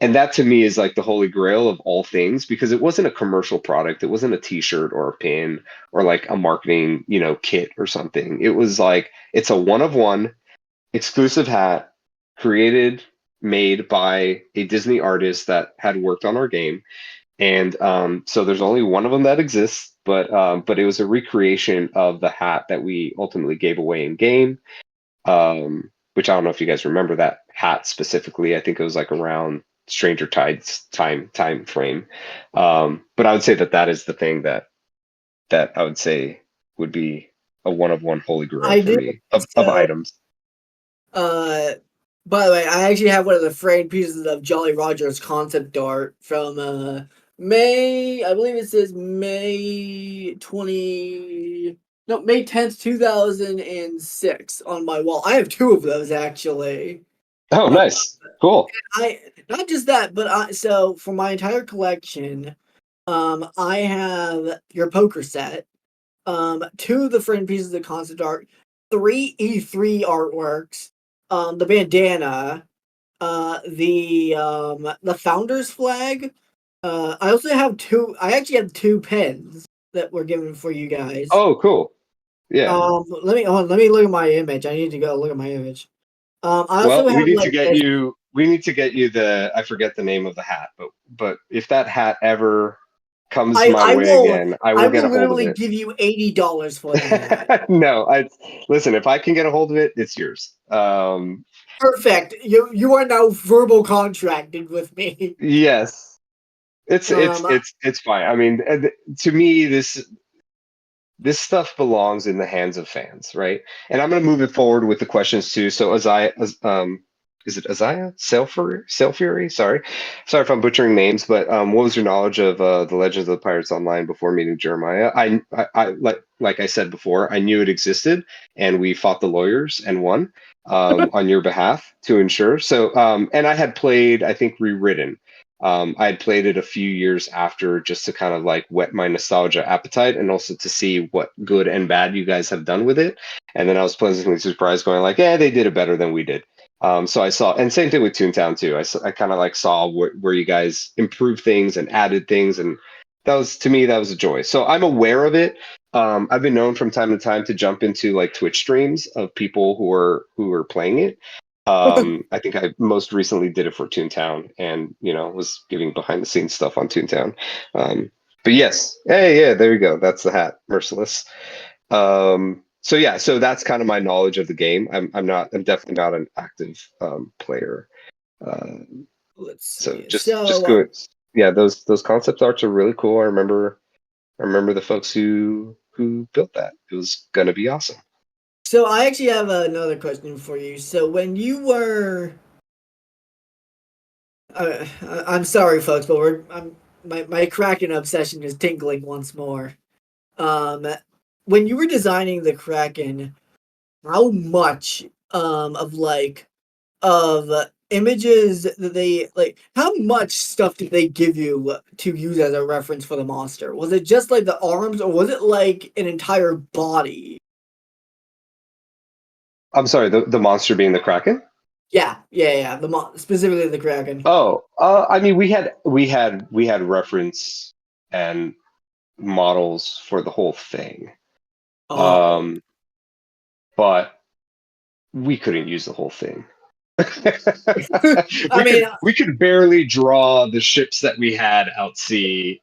And that to me is like the holy grail of all things, because it wasn't a commercial product. It wasn't a t-shirt or a pin or like a marketing, kit or something. It was like, it's a one of one exclusive hat, created, made by a Disney artist that had worked on our game. And so there's only one of them that exists, but it was a recreation of the hat that we ultimately gave away in game. Which I don't know if you guys remember that hat specifically. I think it was like around Stranger Tides time frame. But I would say that is the thing that I would say would be a one of one holy grail I for did. me of So, items. uh, by the way, I actually have one of the framed pieces of Jolly Roger's concept art from May. I believe it says May 10th, 2006 on my wall. I have two of those actually. Oh, Uh, nice, cool. I not just that, but so for my entire collection, I have your poker set, two of the framed pieces of concept art, three E3 artworks, the bandana, the founder's flag. I also have two. I actually have two pens that were given for you guys. Oh, cool. Yeah. Let me look at my image. I need to go look at my image. I Well, also have like this. we need to get you I forget the name of the hat, but if that hat ever comes my I way will again, I I will get will a hold of literally it. give you $80 for that hat. No, listen, if I can get a hold of it, it's yours. Perfect. You are now verbal contracted with me. Yes. It's it's Um, it's it's fine. I mean, to me, this stuff belongs in the hands of fans, right? And I'm going to move it forward with the questions too. So is it Isaiah Sailfury? Sorry if I'm butchering names, but what was your knowledge of the Legends of the Pirates Online before meeting Jeremiah? I like I said before, I knew it existed, and we fought the lawyers and won on your behalf to ensure. So and I had played, I think, Rewritten. I had played it a few years after, just to kind of like whet my nostalgia appetite, and also to see what good and bad you guys have done with it. And then I was pleasantly surprised, going like, "Yeah, they did it better than we did." So I saw, and same thing with Toontown too. I kind of like saw where you guys improved things and added things, and that was, to me, that was a joy. So I'm aware of it. I've been known from time to time to jump into like Twitch streams of people who are playing it. I think I most recently did it for Toontown, and was giving behind the scenes stuff on Toontown. But yes, hey, yeah, there you go. That's the hat, Merciless. So yeah, so that's kind of my knowledge of the game. I'm definitely not an active player. Uh, let's so see. just good. Yeah, those concept arts are really cool. I remember the folks who built that. It was gonna be awesome. So I actually have another question for you. So when you were, I'm sorry, folks, but my Kraken obsession is tingling once more. Um, when you were designing the Kraken, how much of images that they like? How much stuff did they give you to use as a reference for the monster? Was it just like the arms, or was it like an entire body? I'm sorry, the monster being the Kraken? Yeah. Specifically the Kraken. Oh, I mean, we had reference and models for the whole thing, Oh, um, but we couldn't use the whole thing. I mean, We could barely draw the ships that we had out sea.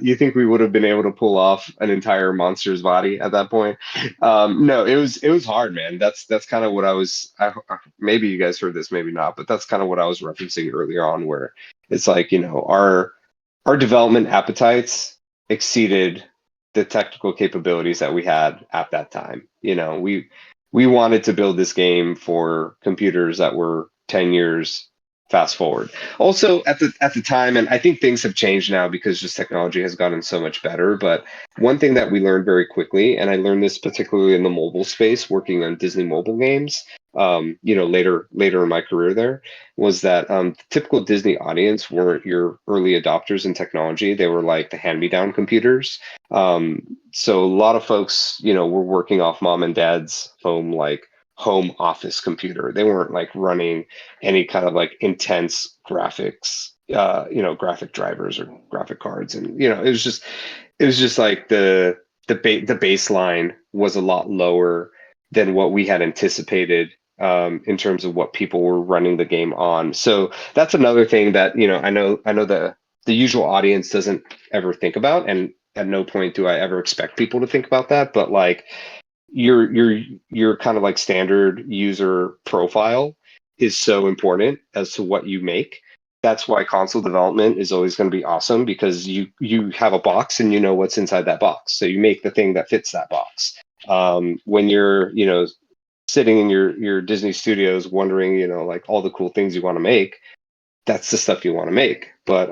You think we would have been able to pull off an entire monster's body at that point? No, it was hard, man. That's kind of what I was. Maybe you guys heard this, maybe not, but that's kind of what I was referencing earlier on, where it's like, our development appetites exceeded the technical capabilities that we had at that time. We wanted to build this game for computers that were 10 years fast forward. Also at the time, and I think things have changed now because just technology has gotten so much better, but one thing that we learned very quickly, and I learned this particularly in the mobile space working on Disney mobile games, later in my career there, was that the typical Disney audience weren't your early adopters in technology. They were like the hand-me-down computers. So a lot of folks, were working off mom and dad's home office computer. They weren't like running any kind of like intense graphics, graphic drivers or graphic cards, and it was just like the baseline was a lot lower than what we had anticipated, in terms of what people were running the game on. So that's another thing that I know the usual audience doesn't ever think about, and at no point do I ever expect people to think about that. But like your kind of like standard user profile is so important as to what you make. That's why console development is always going to be awesome, because you have a box and you know what's inside that box. So you make the thing that fits that box. When you're sitting in your Disney studios wondering, like all the cool things you want to make, that's the stuff you want to make. But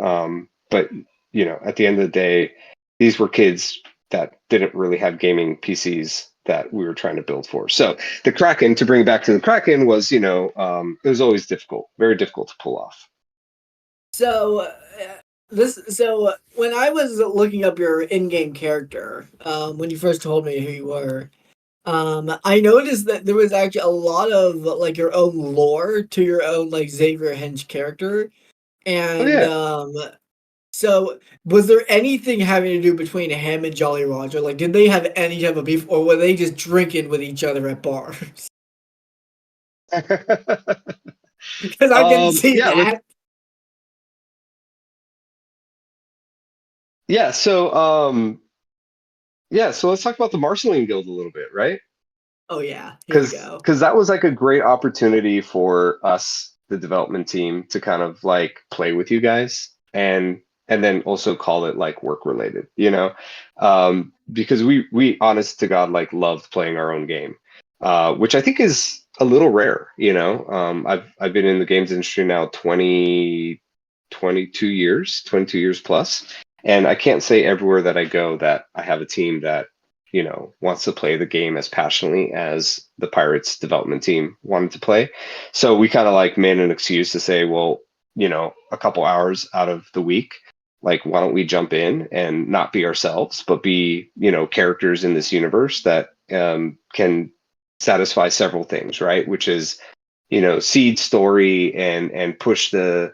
at the end of the day, these were kids that didn't really have gaming PCs that we were trying to build for. So the Kraken, to bring it back to the Kraken, was it was always difficult, very difficult to pull off. so when I was looking up your in-game character, when you first told me who you were, I noticed that there was actually a lot of like your own lore to your own like Xavier Hench character, Oh and yeah. so was there anything having to do between him and Jolly Roger? Like, did they have any type of beef, or were they just drinking with each other at bars? Because I didn't see Yeah, that. yeah. So let's talk about the Marceline Guild a little bit, right? Oh yeah, here we because go. because that was like a great opportunity for us, the development team, to kind of like play with you guys, and then also call it like work related, because we honest to God like loved playing our own game, which I think is a little rare. I've been in the games industry now 22 years plus, and I can't say everywhere that I go that I have a team that wants to play the game as passionately as the Pirates development team wanted to play. So we kind of like made an excuse to say, well, a couple hours out of the week, like, why don't we jump in and not be ourselves, but be, characters in this universe that can satisfy several things, right? Which is, seed story and push the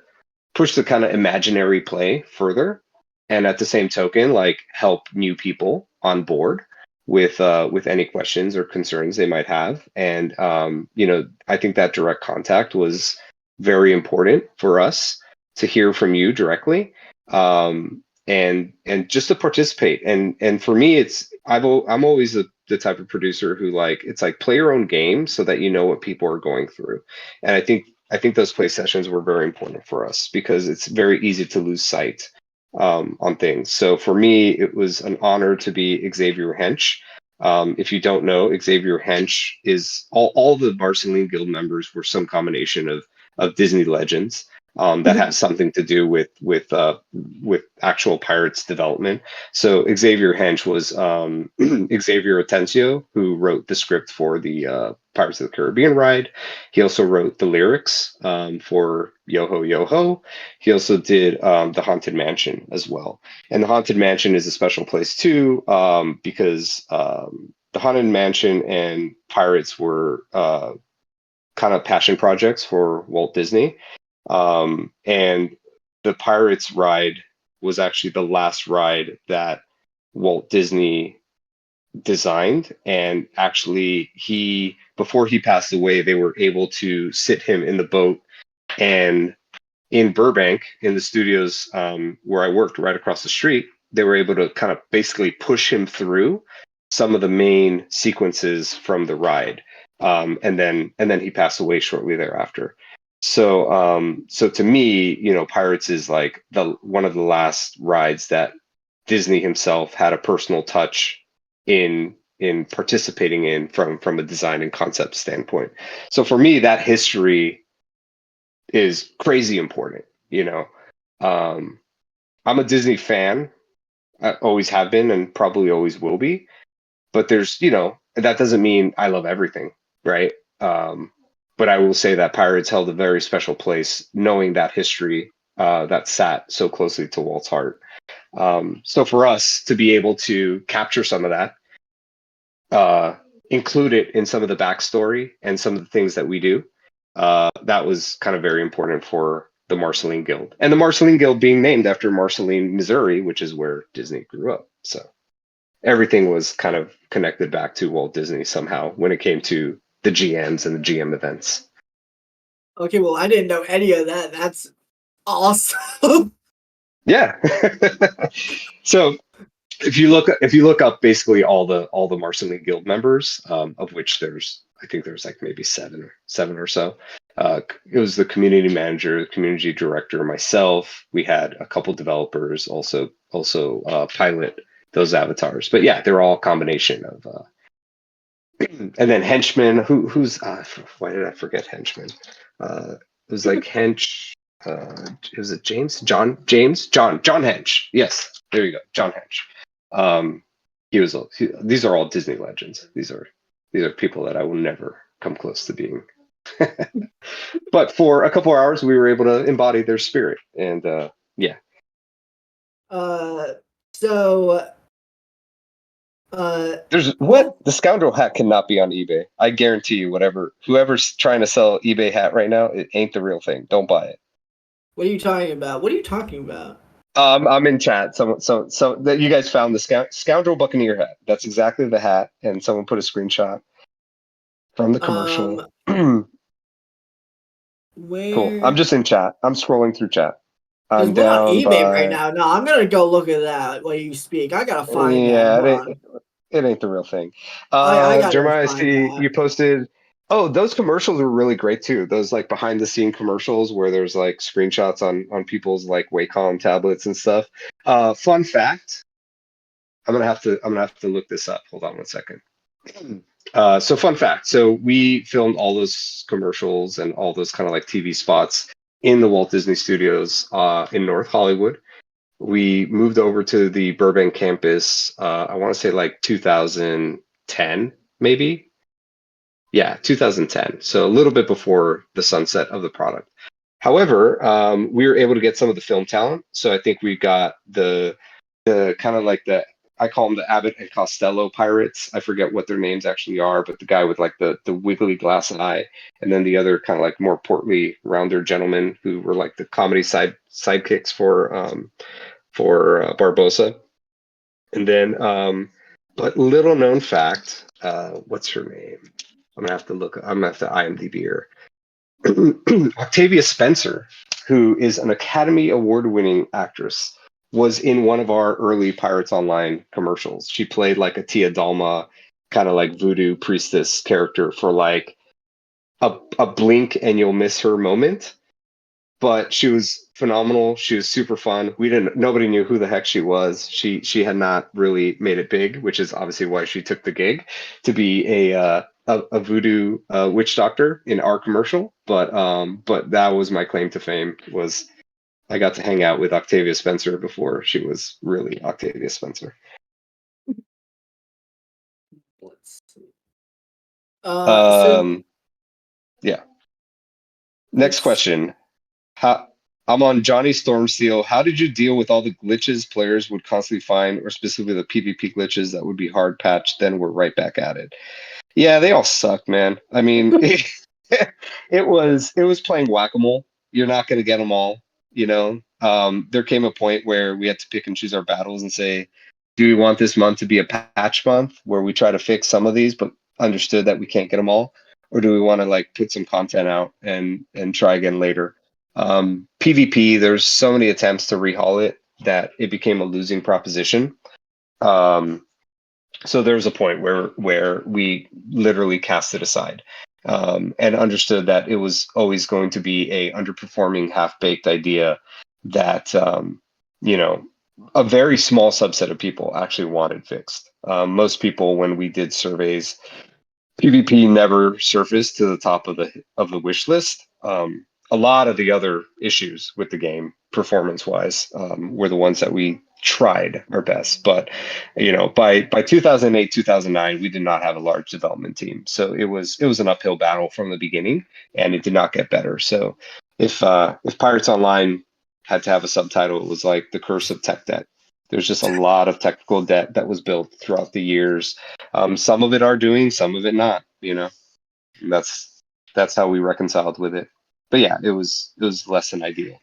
kind of imaginary play further, and at the same token, like, help new people on board with any questions or concerns they might have. And I think that direct contact was very important for us to hear from you directly, and just to participate. And for me, I'm always the type of producer who, like, it's like, play your own game so that you know what people are going through. And I think those play sessions were very important for us, because it's very easy to lose sight on things. So for me, it was an honor to be Xavier Hench. If you don't know, Xavier Hench is all the Marceline Guild members were some combination of Disney legends that has something to do with actual Pirates development. So Xavier Hench was Xavier Atencio, who wrote the script for the Pirates of the Caribbean ride. He also wrote the lyrics for Yo Ho Yo Ho. He also did the Haunted Mansion as well. And the Haunted Mansion is a special place too, because the Haunted Mansion and Pirates were kind of passion projects for Walt Disney. And the Pirates ride was actually the last ride that Walt Disney designed. And actually, before he passed away, they were able to sit him in the boat, and in Burbank, in the studios where I worked right across the street, they were able to kind of basically push him through some of the main sequences from the ride, and then he passed away shortly thereafter. So to me, Pirates is like one of the last rides that Disney himself had a personal touch in participating in from a design and concept standpoint. So for me, that history is crazy important. I'm a Disney fan. I always have been and probably always will be. But that doesn't mean I love everything, right? But I will say that Pirates held a very special place, knowing that history that sat so closely to Walt's heart. So for us to be able to capture some of that, include it in some of the backstory and some of the things that we do, that was kind of very important for the Marceline Guild. And the Marceline Guild being named after Marceline, Missouri, which is where Disney grew up. So everything was kind of connected back to Walt Disney somehow when it came to the GMs and the GM events. Okay, well, I didn't know any of that. That's awesome. Yeah. So if you look up basically all the Marceline Guild members, of which I think there's like maybe seven or so. It was the community manager, the community director, myself. We had a couple developers also pilot those avatars. But yeah, they're all a combination of. And then Henchman, who's why did I forget Henchman? It was like Hench. Was it James? John Hench. Yes, there you go, John Hench. These are all Disney legends. These are people that I will never come close to being. But for a couple of hours, we were able to embody their spirit, and yeah. So. The scoundrel hat cannot be on eBay. I guarantee you, whoever's trying to sell eBay hat right now, it ain't the real thing. Don't buy it. What are you talking about? I'm in chat. So that you guys found the scoundrel Buccaneer hat. That's exactly the hat, and someone put a screenshot from the commercial. Where? Cool. I'm just in chat. I'm scrolling through chat. I'm There's one on down eBay right now. No, I'm gonna go look at that while you speak. I gotta find that. Yeah, it ain't the real thing. I gotta Jeremiah, I find see that. you posted. Oh, those commercials were really great too. Those like behind the scene commercials where there's like screenshots on people's like Wacom tablets and stuff. Fun fact. I'm gonna have to look this up. Hold on one second. So fun fact. So we filmed all those commercials and all those kind of like TV spots in the Walt Disney Studios in North Hollywood. We moved over to the Burbank campus, I want to say like 2010, maybe. Yeah, 2010. So a little bit before the sunset of the product. However, we were able to get some of the film talent. So I think we got the kind of like I call them the Abbott and Costello pirates. I forget what their names actually are, but the guy with like the wiggly glass eye, and then the other kind of like more portly, rounder gentlemen who were like the comedy sidekicks for Barbosa. And then, but little known fact, what's her name? I'm gonna have to IMDb her. Octavia Spencer, who is an Academy Award-winning actress, was in one of our early Pirates Online commercials. She played like a Tia Dalma, kind of like voodoo priestess character for like a blink and you'll miss her moment. but she was phenomenal. She was super fun. Nobody knew who the heck she was. She had not really made it big, which is obviously why she took the gig to be a voodoo witch doctor in our commercial. But that was my claim to fame, was I got to hang out with Octavia Spencer before she was really Octavia Spencer. Let's see. So Yeah. Next question. How I'm on Johnny Stormsteel. How did you deal with all the glitches players would constantly find, or specifically the PvP glitches that would be hard patched, then we're right back at it? Yeah, they all suck, man. I mean, it was playing whack-a-mole. You're not going to get them all, you know. There came a point where we had to pick and choose our battles and say, do we want this month to be a patch month where we try to fix some of these, but understood that we can't get them all, or do we want to like put some content out and try again later? PvP, there's so many attempts to rehaul it that it became a losing proposition. So there was a point where we literally cast it aside, and understood that it was always going to be a underperforming, half-baked idea that you know, a very small subset of people actually wanted fixed. Most people, when we did surveys, PvP never surfaced to the top of the wish list. A lot of the other issues with the game, performance-wise, were the ones that we tried our best. But by 2008, 2009, we did not have a large development team, so it was an uphill battle from the beginning, and it did not get better. So if Pirates Online had to have a subtitle, it was like the curse of tech debt. There's just a lot of technical debt that was built throughout the years. Some of it are doing, some of it not. And that's how we reconciled with it. But yeah, it was less than ideal.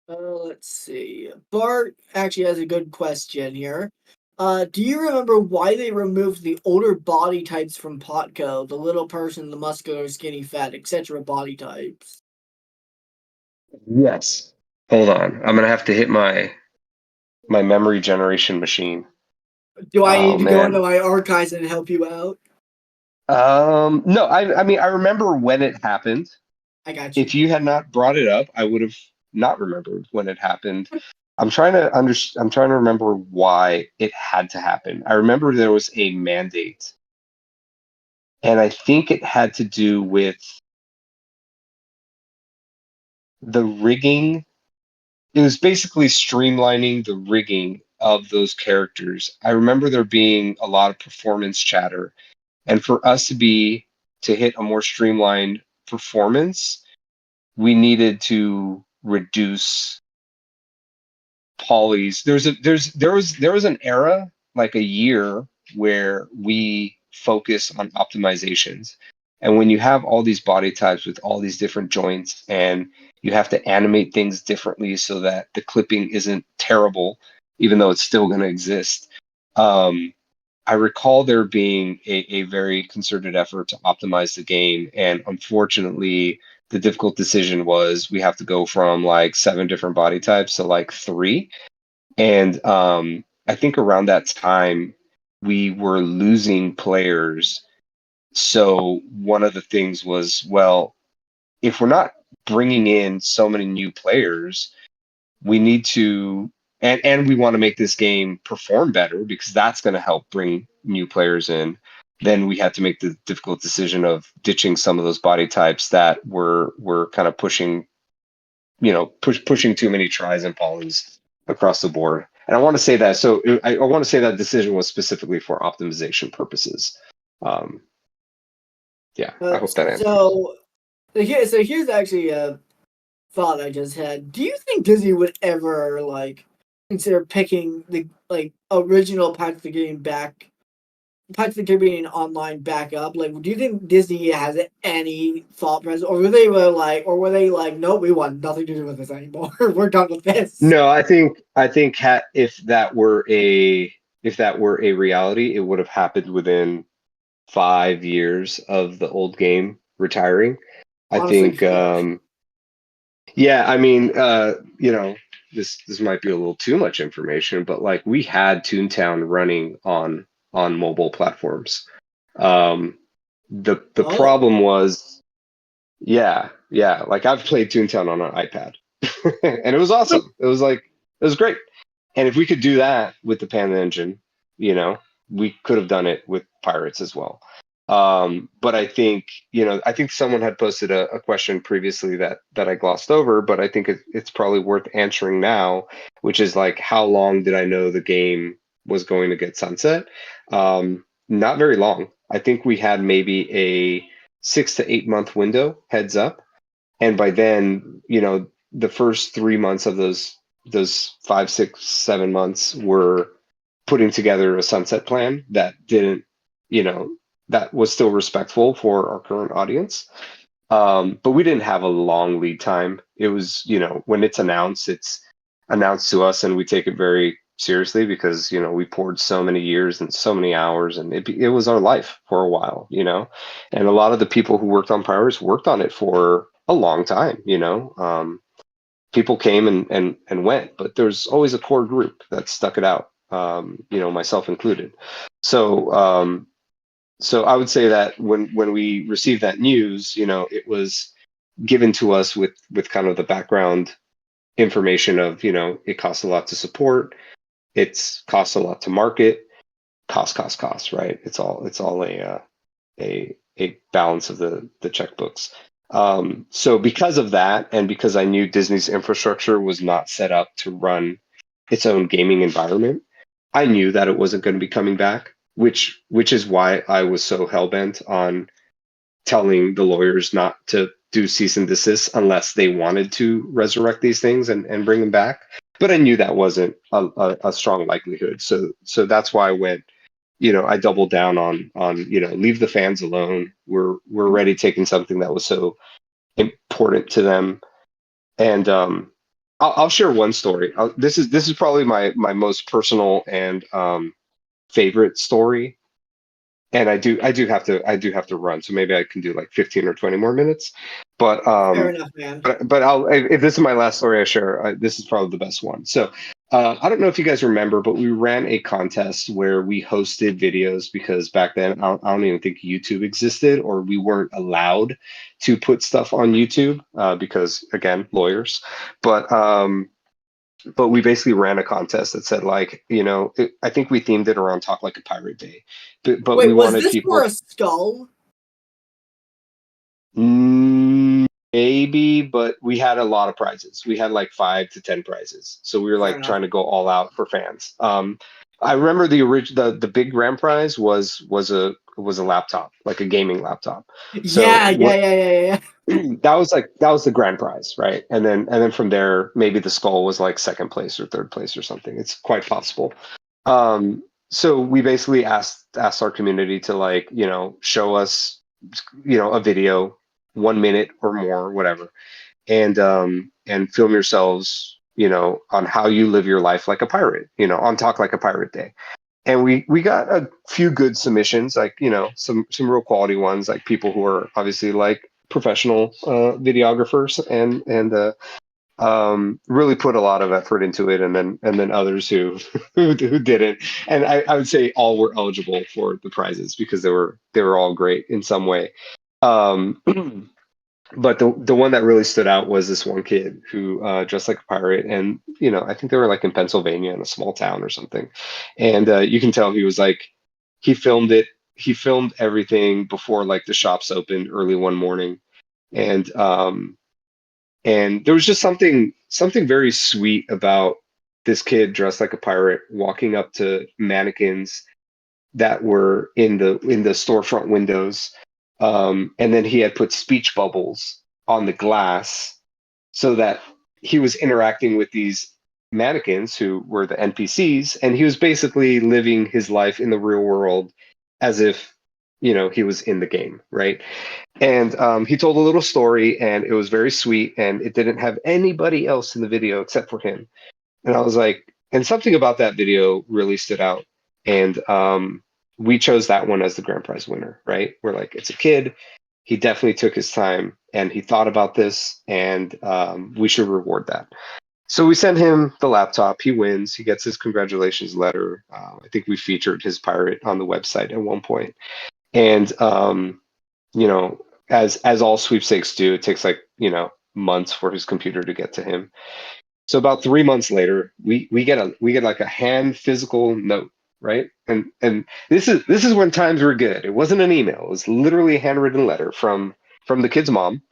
let's see. Bart actually has a good question here. Do you remember why they removed the older body types from Potco? The little person, the muscular, skinny, fat, etc. body types. Yes. Hold on. I'm gonna have to hit my memory generation machine. Do I Oh need to go man. into my archives and help you out? No, I mean I remember when it happened. I got you. If you had not brought it up, I would have not remembered when it happened. I'm trying to remember why it had to happen. I remember there was a mandate, and I think it had to do with the rigging. It was basically streamlining the rigging of those characters. I remember there being a lot of performance chatter, and for us to hit a more streamlined performance, we needed to reduce polys. There was an era, like a year, where we focus on optimizations. And when you have all these body types with all these different joints, and you have to animate things differently so that the clipping isn't terrible, even though it's still going to exist. I recall there being a very concerted effort to optimize the game, and unfortunately, the difficult decision was we have to go from like 7 different body types to like 3. And I think around that time, we were losing players. So one of the things was, well, if we're not bringing in so many new players, we need to, and we want to make this game perform better because that's going to help bring new players in. Then we had to make the difficult decision of ditching some of those body types that were kind of pushing, pushing too many tries and polys across the board. And I want to say that, so I want to say that decision was specifically for optimization purposes. Um, yeah, I hope that answers. So here's actually a thought I just had. Do you think Disney would ever consider picking the original Pirates of the Caribbean Pirates of the Caribbean online back up? Like, do you think Disney has any thought process, or were they like, no, we want nothing to do with this anymore. We're done with this. No, I think if that were a reality, it would have happened within 5 years of the old game retiring. I Honestly, think, fair. yeah, I mean, this might be a little too much information, but like we had Toontown running on mobile platforms. The Oh, problem was Yeah. Like I've played Toontown on an iPad, and it was awesome. It was great. And if we could do that with the Panda engine, you know, we could have done it with Pirates as well. But I think, I think someone had posted a question previously that I glossed over, but I think it's probably worth answering now, which is like, how long did I know the game was going to get sunset? Not very long. I think we had maybe a 6 to 8 month window heads up. And by then, the first 3 months of those 5, 6, 7 months were putting together a sunset plan that didn't, you know, that was still respectful for our current audience. But we didn't have a long lead time. It was, when it's announced to us, and we take it very seriously because, we poured so many years and so many hours, and it was our life for a while, and a lot of the people who worked on Pirates worked on it for a long time. People came and went, but there's always a core group that stuck it out, myself included. So I would say that when we received that news, it was given to us with kind of the background information of, it costs a lot to support, it's costs a lot to market, cost, right? It's all a balance of the checkbooks. So because of that, and because I knew Disney's infrastructure was not set up to run its own gaming environment, I knew that it wasn't going to be coming back, which is why I was so hell-bent on telling the lawyers not to do cease and desist unless they wanted to resurrect these things and bring them back. But I knew that wasn't a strong likelihood. So that's why I went, I doubled down on, leave the fans alone. We're already taking something that was so important to them. And I'll share one story. This is probably my most personal and favorite story. And I do have to run, so maybe I can do like 15 or 20 more minutes. But Fair enough, man. but if this is my last story I share, this is probably the best one. So I don't know if you guys remember, but we ran a contest where we hosted videos because back then I don't even think YouTube existed, or we weren't allowed to put stuff on YouTube because again, lawyers. But we basically ran a contest that said like, I think we themed it around Talk Like a Pirate Day, but we Wait, was wanted this people. for a skull? Maybe, but we had a lot of prizes. We had like 5 to 10 prizes, so we were Fair like enough. trying to go all out for fans. I remember the big grand prize was a laptop, like a gaming laptop. So Yeah. that was the grand prize, right? And then from there, maybe the skull was like second place or third place or something. It's quite possible. So we basically asked our community to like, show us, a video, 1 minute or more, whatever, and film yourselves, on how you live your life like a pirate, on Talk Like a Pirate Day. And we got a few good submissions, like, some real quality ones, like people who are obviously like professional videographers and really put a lot of effort into it, and then others who didn't. And I would say all were eligible for the prizes because they were all great in some way. Um, but the one that really stood out was this one kid who dressed like a pirate, and I think they were like in Pennsylvania in a small town or something, and you can tell he was like, he filmed it. He filmed everything before like the shops opened early one morning, and there was just something very sweet about this kid dressed like a pirate walking up to mannequins that were in the storefront windows, and then he had put speech bubbles on the glass so that he was interacting with these mannequins who were the NPCs, and he was basically living his life in the real world as if he was in the game, right? And he told a little story, and it was very sweet, and it didn't have anybody else in the video except for him. And I was like, and something about that video really stood out. And we chose that one as the grand prize winner, right? We're like, it's a kid. He definitely took his time and he thought about this, and we should reward that. So we send him the laptop. He wins. He gets his congratulations letter. I think we featured his pirate on the website at one point. And, as all sweepstakes do, it takes like, months for his computer to get to him. So about 3 months later, we get like a hand physical note, right? And this is when times were good. It wasn't an email. It was literally a handwritten letter from the kid's mom,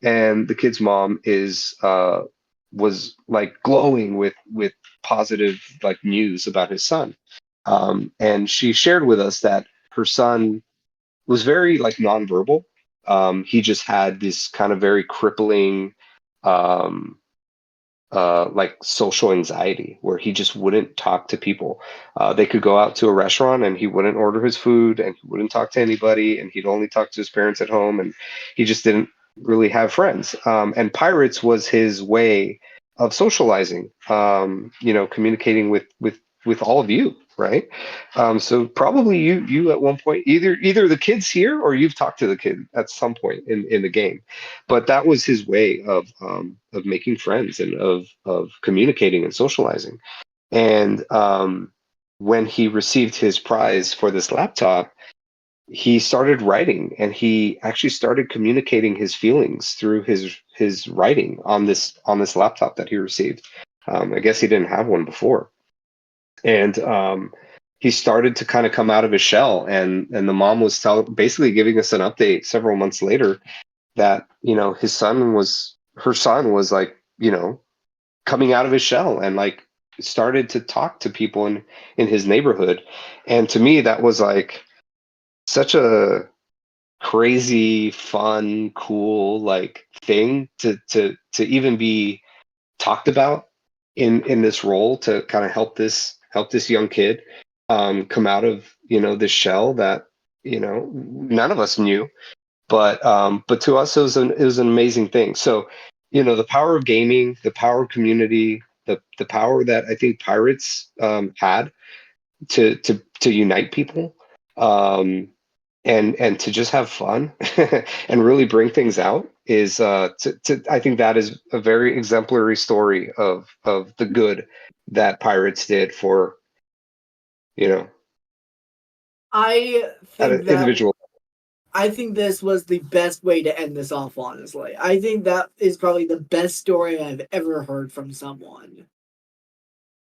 and the kid's mom was like glowing with positive like news about his son. And she shared with us that her son was very like nonverbal. He just had this kind of very crippling um, like social anxiety where he just wouldn't talk to people. They could go out to a restaurant and he wouldn't order his food and he wouldn't talk to anybody and he'd only talk to his parents at home and he just didn't really have friends. And pirates was his way of socializing, communicating with all of you, right? So probably you at one point, either the kid's here or you've talked to the kid at some point in the game, but that was his way of making friends and of communicating and socializing. And when he received his prize for this laptop, he started writing and he actually started communicating his feelings through his writing on this laptop that he received. I guess he didn't have one before, and he started to kind of come out of his shell. And the mom was basically giving us an update several months later that her son was like coming out of his shell and like started to talk to people in his neighborhood. And to me that was like such a crazy fun cool like thing to even be talked about in this role, to kind of help this young kid come out of this shell that none of us knew. But to us, it was an amazing thing. So, the power of gaming, the power of community, the power that I think pirates had to unite people, and to just have fun and really bring things out is I think that is a very exemplary story of the good that pirates did for you know I at think an that individual. I think this was the best way to end this off, honestly. I think that is probably the best story I've ever heard from someone.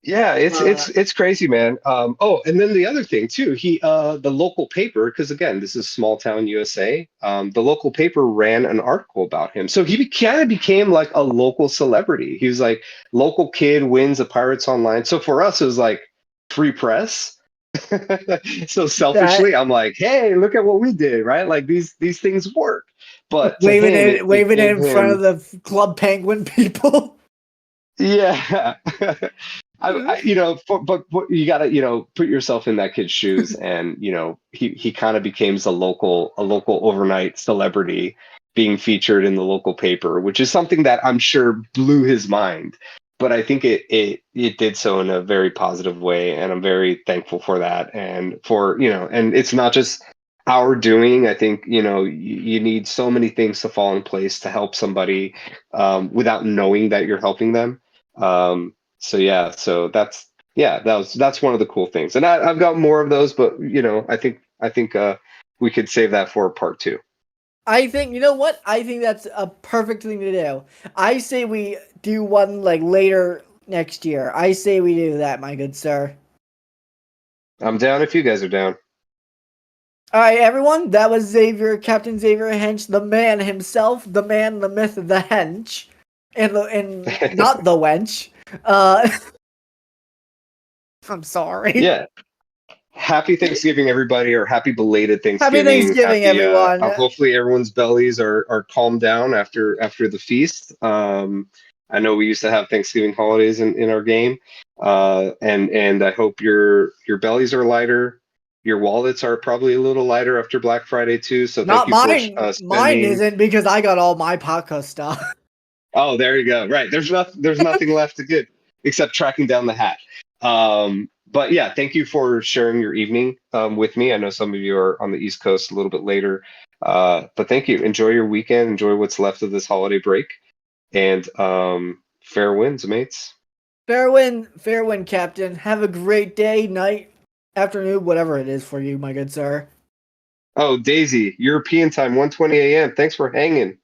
Yeah, it's Uh, it's it's crazy, man. Oh, and then the other thing too, the local paper, because again, this is small town USA. The local paper ran an article about him, so he kind of became like a local celebrity. He was like, local kid wins a Pirates Online. So for us, it was like free press. So that selfishly, I'm like, hey, look at what we did, right? Like these things work. But to him, it waving it gave in front of him, the Club Penguin people. yeah. But you gotta, put yourself in that kid's shoes, and he kind of becomes a local overnight celebrity, being featured in the local paper, which is something that I'm sure blew his mind. But I think it did so in a very positive way, and I'm very thankful for that. And and it's not just our doing. I think you need so many things to fall in place to help somebody without knowing that you're helping them. So yeah, so that's one of the cool things, and I've got more of those, but I think we could save that for part two. I think, you know what? I think that's a perfect thing to do. I say we do one like later next year. I say we do that, my good sir. I'm down if you guys are down. All right, everyone. That was Captain Xavier Hench, the man himself, the man, the myth, the hench, and not the wench. Uh, I'm sorry. Yeah, happy Thanksgiving, everybody, or happy belated Happy Thanksgiving. Thanksgiving, Happy. everyone. Hopefully, everyone's bellies are calmed down after the feast. I know we used to have Thanksgiving holidays in our game, and I hope your bellies are lighter. Your wallets are probably a little lighter after Black Friday too. So thank Not you for mine. Mine spending. isn't because I got all my podcast stuff. Oh, there you go. Right. There's nothing left to get except tracking down the hat. But yeah, thank you for sharing your evening with me. I know some of you are on the East Coast a little bit later. But thank you. Enjoy your weekend. Enjoy what's left of this holiday break. And fair winds, mates. Fair win, Captain. Have a great day, night, afternoon, whatever it is for you, my good sir. Oh, Daisy, European time, 1:20 a.m. Thanks for hanging.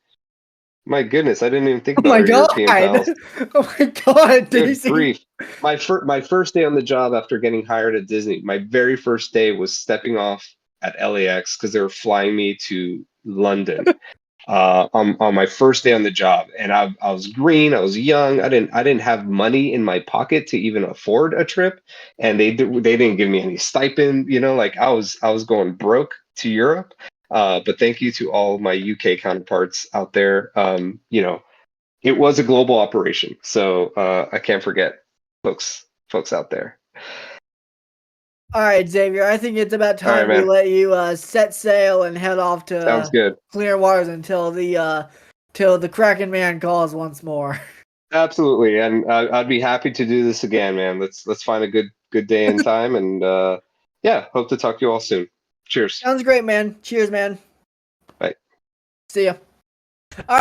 My goodness, I didn't even think Oh about my our god! European pals. Oh my god, Good Daisy! grief. My first day on the job after getting hired at Disney, my very first day was stepping off at LAX because they were flying me to London on my first day on the job. And I was green, I was young, I didn't have money in my pocket to even afford a trip, and they didn't give me any stipend, like I was going broke to Europe. But thank you to all my UK counterparts out there. It was a global operation, so I can't forget folks out there. All right, Xavier. I think it's about All right, time we man. let you set sail and head off Sounds to good. clear waters until till the Kraken Man calls once more. Absolutely, and I'd be happy to do this again, man. Let's find a good day and time, and yeah, hope to talk to you all soon. Cheers. Sounds great, man. Cheers, man. Bye. See ya.